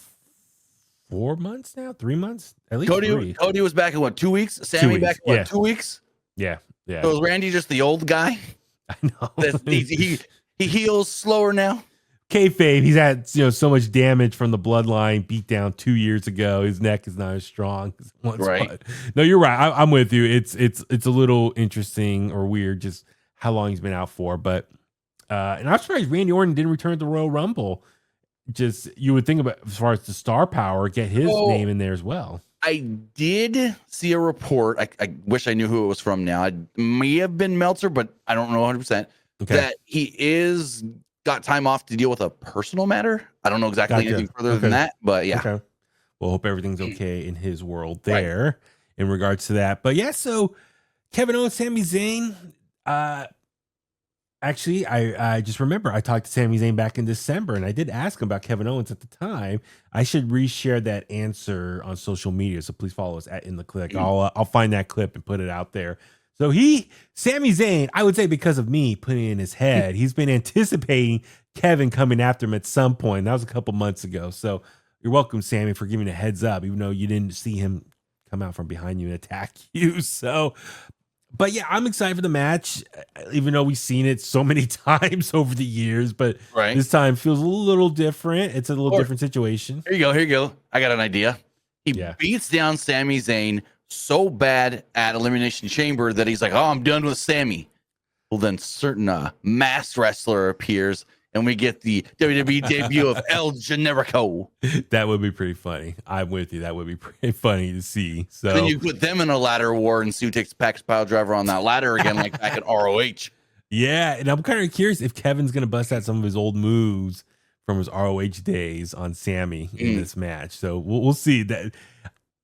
4 months now? 3 months? At least Cody was back in what, 2 weeks? Sami back in what, 2 weeks? Yeah. So is Randy just the old guy? I know. He heals slower now? Kayfabe, he's had so much damage from the bloodline beat down 2 years ago. His neck is not as strong as once. Right. No, you're right. I'm with you. It's a little interesting or weird just how long he's been out for. But and I'm surprised Randy Orton didn't return to the Royal Rumble. Just you would think about as far as the star power, get his name in there as well. I did see a report. I wish I knew who it was from now. It may have been Meltzer, but I don't know 100%. Okay. That he is got time off to deal with a personal matter. I don't know exactly anything further than that, but yeah. Okay. Well, hope everything's okay in his world there in regards to that. But yeah, so Kevin Owens, Sami Zayn. Actually, I just remember I talked to Sami Zayn back in December, and I did ask him about Kevin Owens at the time. I should reshare that answer on social media, so please follow us at In The Kliq. I'll find that clip and put it out there. So Sami Zayn, I would say because of me putting it in his head, he's been anticipating Kevin coming after him at some point. That was a couple months ago. So you're welcome, Sami, for giving a heads up, even though you didn't see him come out from behind you and attack you. So, but yeah, I'm excited for the match, even though we've seen it so many times over the years. But this time feels a little different. It's a little different situation. Here you go. I got an idea. He beats down Sami Zayn so bad at Elimination Chamber that he's like, oh, I'm done with Sami. Well, then certain masked wrestler appears and we get the WWE debut of El Generico. That would be pretty funny. I'm with you. That would be pretty funny to see. So then you put them in a ladder war and Sue takes the package pile driver on that ladder again, like back at ROH. Yeah, and I'm kind of curious if Kevin's going to bust out some of his old moves from his ROH days on Sami in this match. So we'll see that.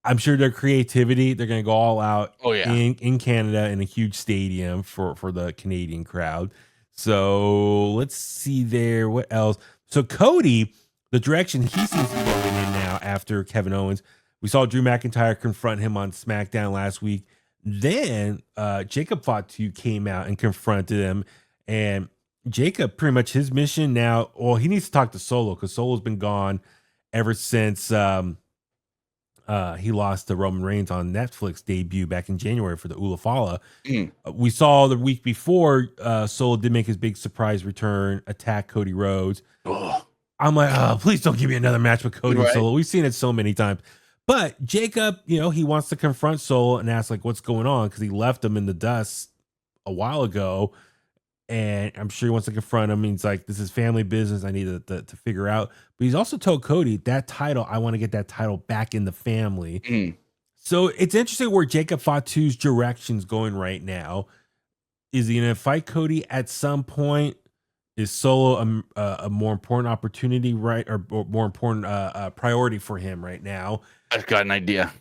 I'm sure their creativity, they're going to go all out Oh, yeah. in Canada in a huge stadium for the Canadian crowd. So let's see there. What else? So Cody, the direction he seems to be going in now after Kevin Owens. We saw Drew McIntyre confront him on SmackDown last week. Then Jacob Fatu came out and confronted him. And Jacob, pretty much his mission now, well, he needs to talk to Solo because Solo's been gone ever since he lost to Roman Reigns on Netflix debut back in January for the Ulafala. We saw the week before Solo did make his big surprise return, attack Cody Rhodes. Ugh. I'm like, oh, please don't give me another match with Cody and Right. Solo. We've seen it so many times. But Jacob, he wants to confront Solo and ask like what's going on because he left him in the dust a while ago. And I'm sure he wants to confront him. He's like, this is family business. I need to figure out. But he's also told Cody that title, I want to get that title back in the family. So it's interesting where Jacob Fatu's direction's going right now. Is he going to fight Cody at some point? Is Solo a more important opportunity, right? Or more important priority for him right now? I've got an idea.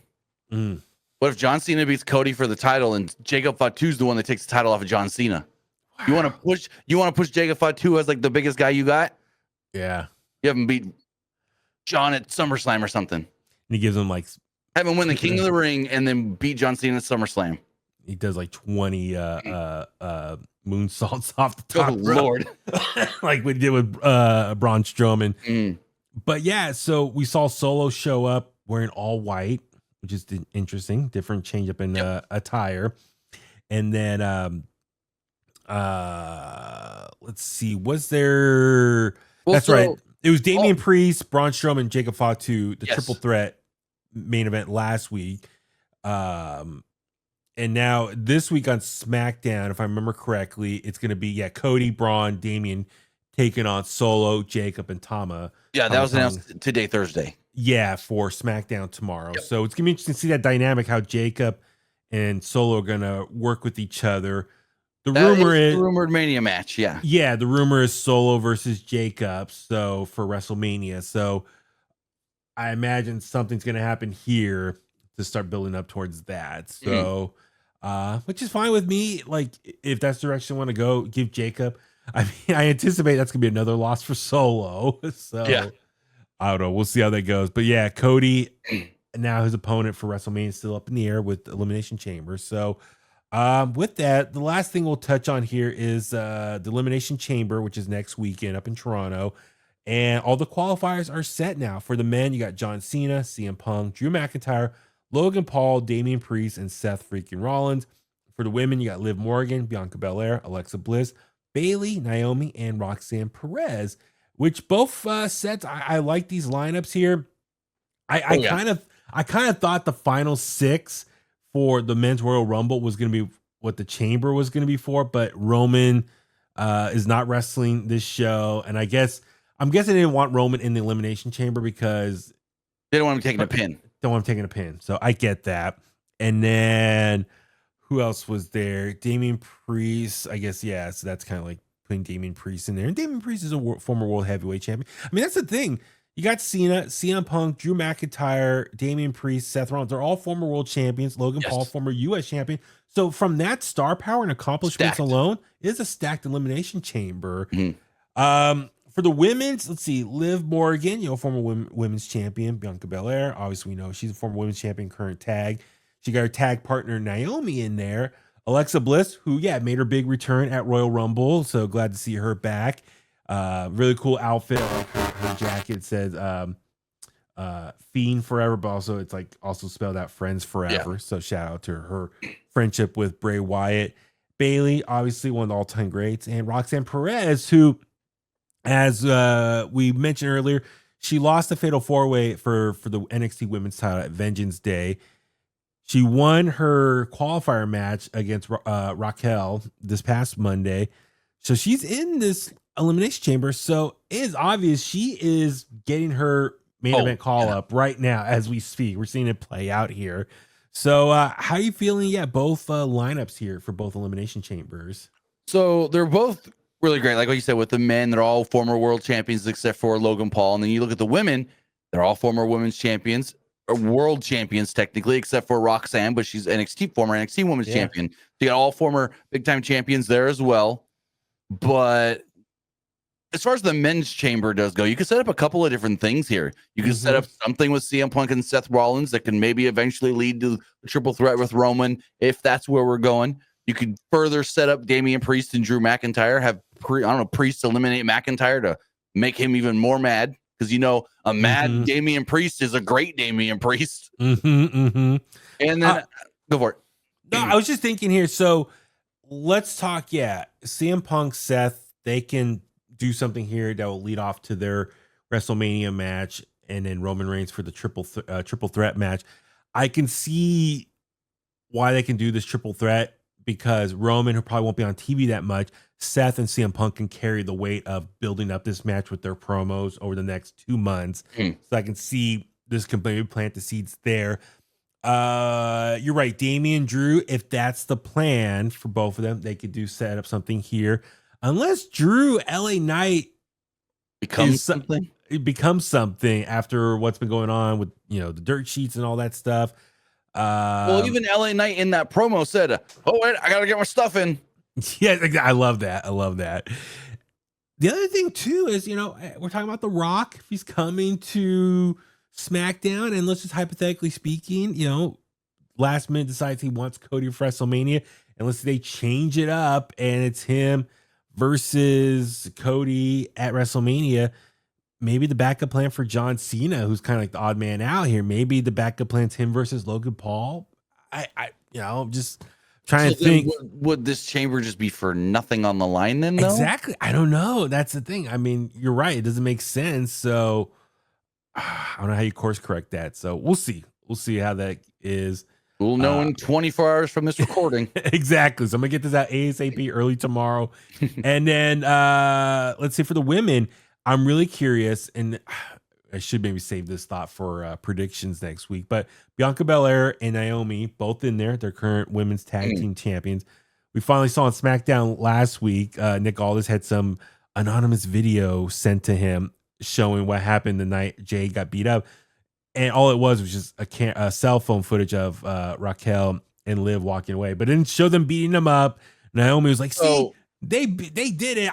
What if John Cena beats Cody for the title and Jacob Fatu's the one that takes the title off of John Cena? You want to push Jacob Fatu as like the biggest guy you got? Yeah. You have him beat John at SummerSlam or something. And he gives him like have him win the King of the Ring and then beat John Cena at SummerSlam. He does like 20 moonsaults off the top. Oh, Lord. Like we did with Braun Strowman. But yeah, so we saw Solo show up wearing all white, which is interesting, different change up in attire. And then let's see, was there that's right. It was Damian Priest, Braun Strowman, Jacob Fatu, the triple threat main event last week. And now this week on SmackDown, if I remember correctly, it's going to be Cody, Braun, Damian taking on Solo, Jacob, and Tama. Yeah, that was announced today, Thursday. Yeah, for SmackDown tomorrow. So it's going to be interesting to see that dynamic, how Jacob and Solo are going to work with each other. The rumor is the rumored Mania match. Yeah, the rumor is Solo versus Jacob. So for WrestleMania. So I imagine something's going to happen here to start building up towards that. So, which is fine with me. Like, if that's the direction I want to go, give Jacob. I mean, I anticipate that's going to be another loss for Solo. So, I don't know. We'll see how that goes. But yeah, Cody, now his opponent for WrestleMania is still up in the air with the Elimination Chamber. So, with that, the last thing we'll touch on here is the Elimination Chamber, which is next weekend up in Toronto. And all the qualifiers are set now. For the men, you got John Cena, CM Punk, Drew McIntyre, Logan Paul, Damian Priest, and Seth freaking Rollins. For the women, you got Liv Morgan, Bianca Belair, Alexa Bliss, Bayley, Naomi, and Roxanne Perez, which both sets, I like these lineups here. I kind of thought the final 6 for the men's Royal Rumble was going to be what the Chamber was going to be for, but Roman is not wrestling this show, and I'm guessing they didn't want Roman in the Elimination Chamber because they don't want him taking a pin. Don't want him taking a pin. So I get that. And then who else was there? Damian Priest, I guess. Yeah. So that's kind of like putting Damian Priest in there. And Damian Priest is a former world heavyweight champion. I mean, that's the thing. You got Cena, CM Punk, Drew McIntyre, Damian Priest, Seth Rollins. They're all former world champions. Logan Paul, former U.S. champion. So from that star power and accomplishments alone, it is a stacked Elimination Chamber. For the women's, let's see, Liv Morgan, former women's champion, Bianca Belair. Obviously, we know she's a former women's champion, current tag. She got her tag partner, Naomi, in there. Alexa Bliss, who, made her big return at Royal Rumble. So glad to see her back. Really cool outfit. I like her jacket. Says Fiend Forever, but also it's like also spelled out Friends Forever. So shout out to her friendship with Bray Wyatt. Bayley, obviously one of the all-time greats. And Roxanne Perez, who, as we mentioned earlier, she lost the Fatal 4-Way for the NXT Women's title at Vengeance Day. She won her qualifier match against Raquel this past Monday. So she's in this Elimination Chamber. So it is obvious she is getting her main event call up right now as we speak. We're seeing it play out here. So how are you feeling? Both lineups here for both Elimination Chambers. So they're both really great. Like what you said, with the men, they're all former world champions except for Logan Paul. And then you look at the women, they're all former women's champions. world champions technically, except for Roxanne, but she's former NXT Women's Champion. So you got all former big time champions there as well. But as far as the men's chamber does go, you can set up a couple of different things here. You can set up something with CM Punk and Seth Rollins that can maybe eventually lead to a triple threat with Roman, if that's where we're going. You could further set up Damian Priest and Drew McIntyre, have Priest eliminate McIntyre to make him even more mad, because a mad Damian Priest is a great Damian Priest. And then go for it. No, I was just thinking here. So let's talk. CM Punk, Seth, they can do something here that will lead off to their WrestleMania match, and then Roman Reigns for the triple threat match. I can see why they can do this triple threat, because Roman, who probably won't be on TV that much, Seth and CM Punk can carry the weight of building up this match with their promos over the next 2 months. So I can see this can maybe plant the seeds there. You're right, Damian, Drew, if that's the plan for both of them, they could set up something here. Unless Drew LA Knight becomes something after what's been going on with the dirt sheets and all that stuff. Well, even LA Knight in that promo said, "Oh wait, I gotta get my stuff in." Yeah, I love that. The other thing too is we're talking about The Rock. If he's coming to SmackDown, and let's just hypothetically speaking, last minute decides he wants Cody for WrestleMania, and let's say they change it up and it's him versus Cody at WrestleMania. Maybe the backup plan for John Cena, who's kind of like the odd man out here. Maybe the backup plan's him versus Logan Paul. I'm just trying to think. Would this chamber just be for nothing on the line then? Though? Exactly. I don't know. That's the thing. I mean, you're right. It doesn't make sense. So I don't know how you course correct that. So we'll see. We'll see how that is. We'll know in 24 hours from this recording. Exactly. So I'm gonna get this out ASAP early tomorrow. And then let's see, for the women, I'm really curious, and I should maybe save this thought for predictions next week. But Bianca Belair and Naomi, both in there, they're current women's tag team champions. We finally saw on SmackDown last week, Nick Aldis had some anonymous video sent to him showing what happened the night Jey got beat up. And all it was just a cell phone footage of Raquel and Liv walking away, but it didn't show them beating them up. Naomi was like, "See, they did it.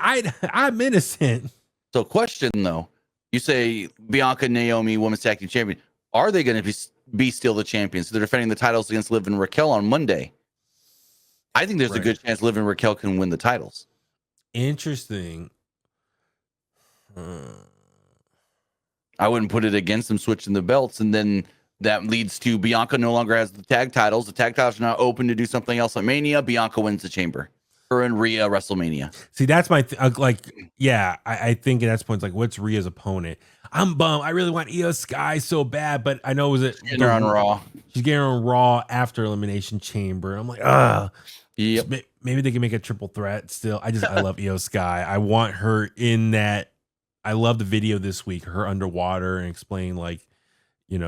I'm innocent." So, question though, you say Bianca, Naomi, women's tag team champion. Are they going to be still the champions? So they're defending the titles against Liv and Raquel on Monday. I think there's a good chance Liv and Raquel can win the titles. Interesting. I wouldn't put it against them switching the belts, and then that leads to Bianca no longer has the tag titles. The tag titles are now open to do something else at Mania. Bianca wins the chamber. Her and Rhea WrestleMania. See, that's my I think at that point, it's like, what's Rhea's opponent? I'm bummed. I really want Io Sky so bad, but I know she's getting her on Raw. She's getting her on Raw after Elimination Chamber. I'm like, yep. Maybe they can make a triple threat still. I love Io Sky. I want her in that. I love the video this week, her underwater and explaining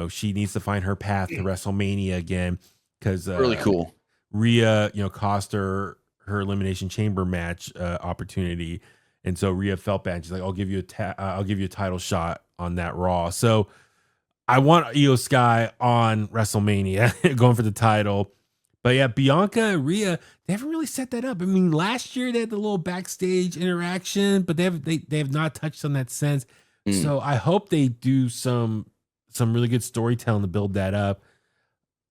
she needs to find her path to WrestleMania again, because really cool. Rhea, cost her Elimination Chamber match opportunity, and so Rhea felt bad. She's like, I'll give you a title shot on that Raw. So I want Io Sky on WrestleMania going for the title. But yeah, Bianca and Rhea, they haven't really set that up. I mean, last year they had the little backstage interaction, but they have not touched on that since. So I hope they do some really good storytelling to build that up.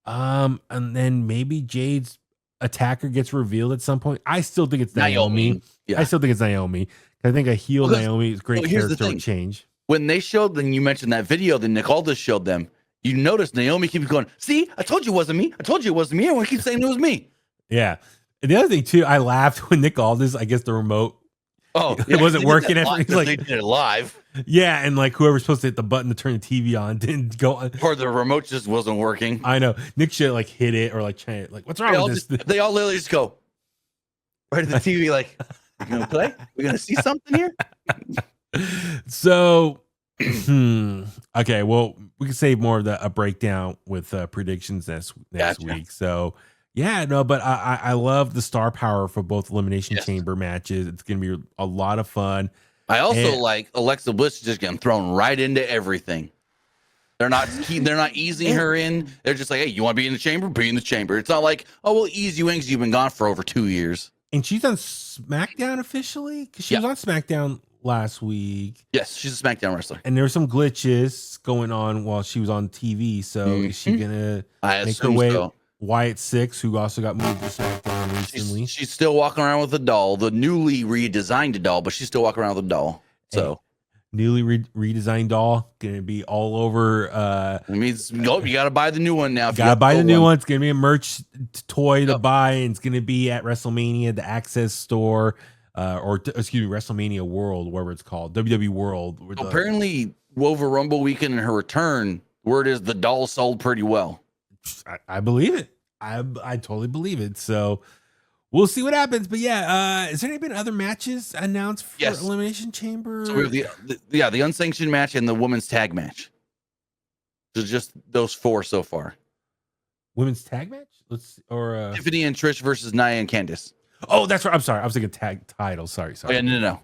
And then maybe Jade's attacker gets revealed at some point. I still think it's Naomi. Yeah. I still think it's Naomi. I think a heel Naomi is great character change. When they showed, then you mentioned that video that Nick Aldis showed them. You notice Naomi keeps going, "See, I told you it wasn't me. I told you it wasn't me." Everyone keeps saying it was me. Yeah. And the other thing too, I laughed when Nick Aldis, I guess the remote, it wasn't working. He's like, they did it live. Yeah, and whoever's supposed to hit the button to turn the TV on didn't go on. Or the remote just wasn't working. I know. Nick should hit it or try it. What's wrong with this? They all literally just go right to the TV "You gonna play? We're gonna see something here?" So okay, well, we can save more of a breakdown with predictions next week. So yeah, no, but I love the star power for both Elimination Chamber matches. It's gonna be a lot of fun. I also like Alexa Bliss just getting thrown right into everything. They're not easing her in. They're just like, hey, you want to be in the chamber? Be in the chamber. It's not like, oh, we'll ease you in because you've been gone for over 2 years. And she's on SmackDown officially because she was on SmackDown last week. Yes, she's a SmackDown wrestler. And there were some glitches going on while she was on TV. So is she gonna make her way? So. Wyatt Six, who also got moved to SmackDown recently. She's still walking around with a doll, the newly redesigned doll, but she's still walking around with a doll. So newly redesigned doll gonna be all over. It means you got to buy the new one now. You gotta buy the new one. It's gonna be a merch toy to buy, and it's gonna be at WrestleMania, the Access Store, WrestleMania World, whatever it's called, WWE World. Apparently, over Rumble weekend and her return, word is the doll sold pretty well. I believe it. I totally believe it. So we'll see what happens. But yeah, is there any been other matches announced for Elimination Chamber? So we have the unsanctioned match and the women's tag match. So just those 4 so far. Women's tag match? Tiffany and Trish versus Nia and Candice. Oh, that's right. I'm sorry. I was thinking tag title. Sorry. Oh, yeah, no.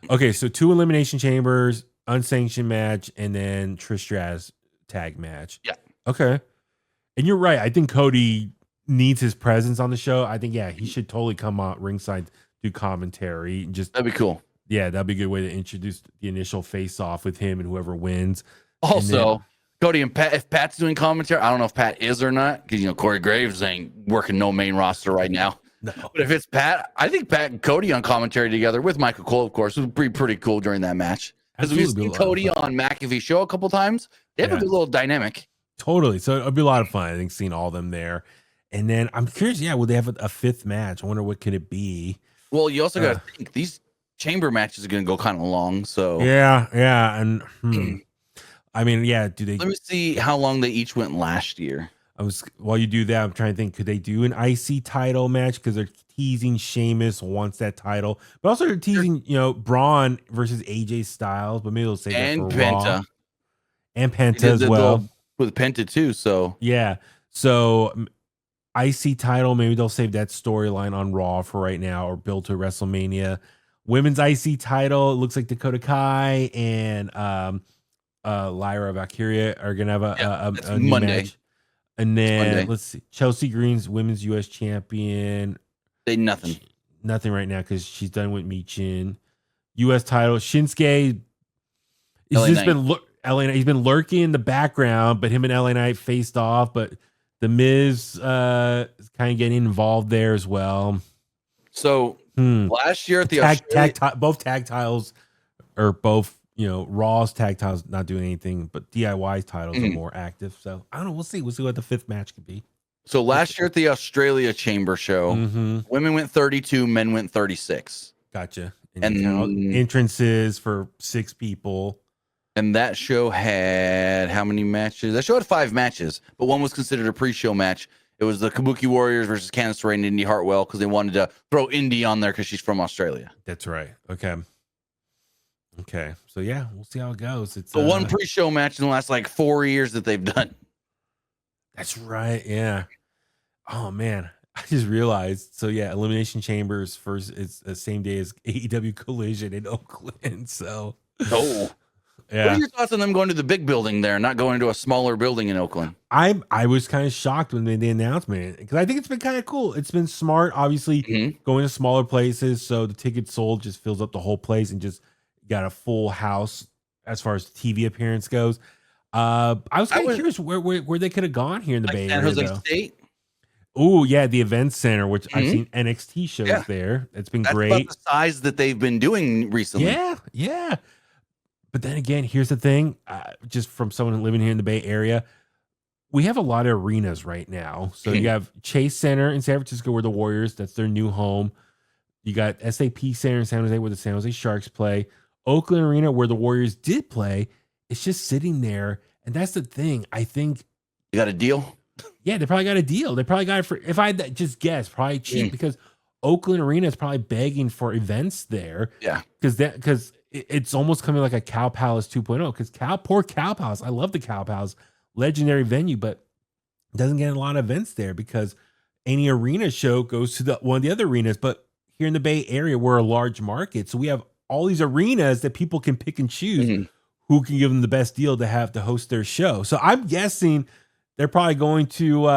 Okay, so 2 Elimination Chambers, unsanctioned match, and then Trish Stratus tag match. Yeah. Okay. And you're right. I think Cody needs his presence on the show. I think, he should totally come out ringside, do commentary. That'd be cool. Yeah, that'd be a good way to introduce the initial face-off with him and whoever wins. Also, Cody and Pat, if Pat's doing commentary, I don't know if Pat is or not, because, Corey Graves ain't working no main roster right now. No. But if it's Pat, I think Pat and Cody on commentary together with Michael Cole, of course, would be pretty cool during that match. Because we've seen Cody on McAfee show a couple times. They have a good little dynamic. Totally. So it'll be a lot of fun. I think seeing all of them there. And then I'm curious, will they have a 5th match? I wonder what could it be? Well, you also got to think these chamber matches are going to go kind of long. So yeah. And I mean, do they? Let me see how long they each went last year. While you do that, I'm trying to think, could they do an IC title match? Because they're teasing Sheamus wants that title, but also they're teasing, Braun versus AJ Styles, but maybe they'll say that for Penta. Raw. And Penta as well. With Penta too, so IC title, maybe they'll save that storyline on Raw for right now or build to WrestleMania. Women's IC title, it looks like Dakota Kai and Lyra Valkyria are gonna have a new Monday match. And then let's see, Chelsea Green's women's US champion. Nothing right now because she's done with Michin. US title, Shinsuke. He's just been LA Knight, he's been lurking in the background, but him and LA Knight faced off. But the Miz is kind of getting involved there as well. So last year at the both tag titles are both Raw's tag titles not doing anything, but DIY's titles are more active. So I don't know. We'll see what the 5th match could be. So last year at the Australia Chamber show, women went 32, men went 36. Gotcha. And entrances for 6 people. And that show had how many matches? That show had 5 matches, but one was considered a pre-show match. It was the Kabuki Warriors versus Candice LeRae and Indy Hartwell because they wanted to throw Indy on there because she's from Australia. That's right. Okay. So we'll see how it goes. It's one pre-show match in the last 4 years that they've done. That's right. Yeah. Oh man, I just realized. So Elimination Chambers first. It's the same day as AEW Collision in Oakland. So. Oh. Yeah. What are your thoughts on them going to the big building there, not going to a smaller building in Oakland? I was kind of shocked when they made the announcement because I think it's been kind of cool. It's been smart, obviously, going to smaller places, so the tickets sold just fills up the whole place and just got a full house as far as TV appearance goes. I was kind of curious where they could have gone here in the Bay Area. San Jose State. Oh yeah, the event center, which I've seen NXT shows there. It's been great. About the size that they've been doing recently. Yeah. But then again, here's the thing, just from someone living here in the Bay Area, we have a lot of arenas right now. So you have Chase Center in San Francisco where the Warriors, that's their new home. You got SAP Center in San Jose where the San Jose Sharks play. Oakland Arena where the Warriors did play. It's just sitting there. And that's the thing. I think. You got a deal? Yeah, they probably got a deal. They probably got it for, if I had to just guess, probably cheap because Oakland Arena is probably begging for events there. Yeah. Because it's almost coming like a Cow Palace 2.0 because poor Cow Palace. I love the Cow Palace, legendary venue, but doesn't get a lot of events there because any arena show goes to one of the other arenas. But here in the Bay Area, we're a large market. So we have all these arenas that people can pick and choose. who can give them the best deal to have to host their show. So I'm guessing they're probably going to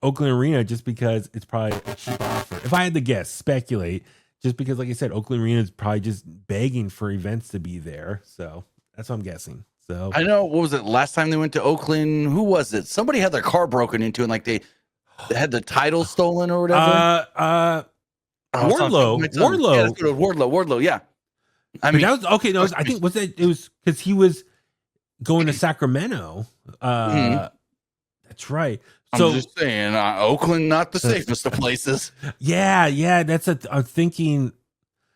Oakland Arena just because it's probably a cheap offer. If I had to guess, speculate, just because, like I said, Oakland Arena is probably just begging for events to be there. So that's what I'm guessing. So I know, what was it last time they went to Oakland? Who was it? Somebody had their car broken into and like they had the title stolen or whatever. Wardlow. Yeah, that's good. Wardlow. Yeah. I mean, that was okay. No, I think it was because he was going to Sacramento. That's right. So I'm just saying, Oakland, not the safest of places. Yeah. That's I'm thinking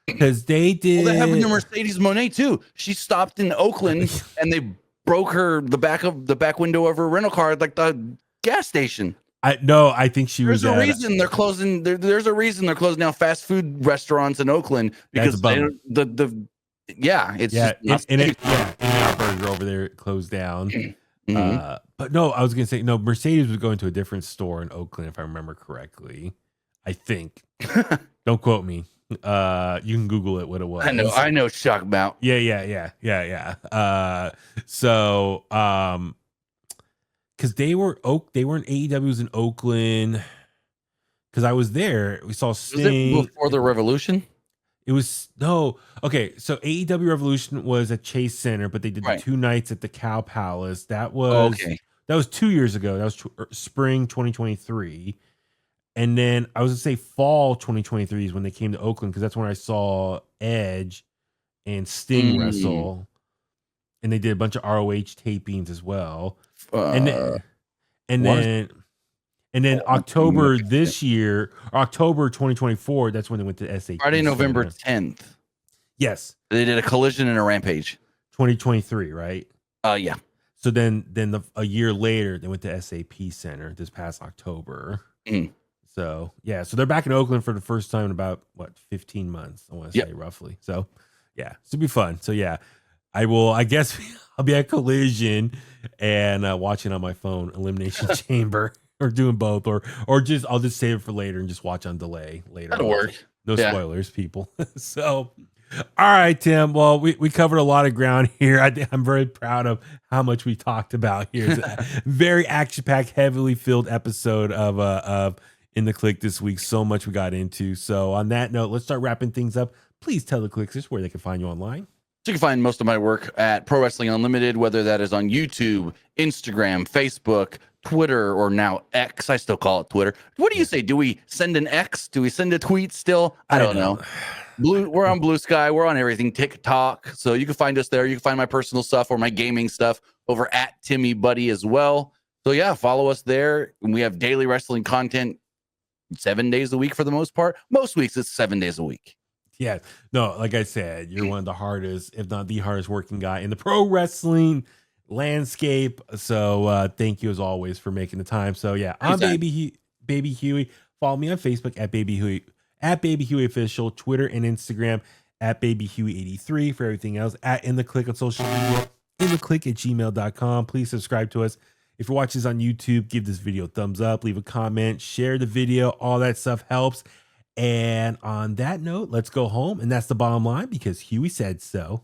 because they did. Well, that happened to Mercedes Moné too. She stopped in Oakland and they broke the back window of her rental car at like the gas station. I think she was. There's a reason they're closing. There's a reason they're closing down fast food restaurants in Oakland because In-N-Out Burger over there closed down. But no, I was gonna say no. Mercedes was going to a different store in Oakland, if I remember correctly. I think. Don't quote me. You can Google it. What it was. I know. Shock about. Yeah. So because they were in AEW's in Oakland. Because I was there, we saw Sting. Was it before the Revolution? It was okay. So AEW Revolution was at Chase Center, but they did the 2 nights at the Cow Palace. That was 2 years ago. That was spring 2023, and then I was gonna say fall 2023 is when they came to Oakland because that's when I saw Edge and Sting wrestle, and they did a bunch of ROH tapings as well. And then October this year, October 2024, that's when they went to SAP. Friday, November 10th. Yes. They did a Collision and a Rampage. 2023, right? Yeah. So then a year later, they went to SAP Center this past October. So, yeah. So they're back in Oakland for the first time in about, 15 months, I want to say roughly. So, yeah. This will be fun. So, yeah. I guess I'll be at Collision and watching on my phone Elimination Chamber. Or doing both, or I'll just save it for later and just watch on delay later. That'll work. No spoilers, people. So, all right, Tim. Well, we covered a lot of ground here. I'm very proud of how much we talked about here. It's a very action-packed, heavily filled episode of In The Kliq this week. So much we got into. So, on that note, let's start wrapping things up. Please tell the Kliqsters where they can find you online. So you can find most of my work at Pro Wrestling Unlimited, whether that is on YouTube, Instagram, Facebook, Twitter, or now X. I still call it Twitter. What do you say? Do we send an X? Do we send a tweet still? I don't know. We're on Blue Sky. We're on everything. TikTok. So you can find us there. You can find my personal stuff or my gaming stuff over at Timmy Buddy as well. So yeah, follow us there. And we have daily wrestling content 7 days a week for the most part. Most weeks it's 7 days a week. Yeah. No, like I said, you're one of the hardest, if not the hardest working guy in the pro wrestling landscape. So thank you as always for making the time. So yeah, I'm Baby Huey. Follow me on Facebook at Baby Huey Official, Twitter and Instagram at Baby Huey 83 for everything else. At In The Kliq on social media, inthekliq@gmail.com. Please subscribe to us. If you're watching this on YouTube, give this video a thumbs up, leave a comment, share the video. All that stuff helps. And on that note, let's go home. And that's the bottom line because Huey said so.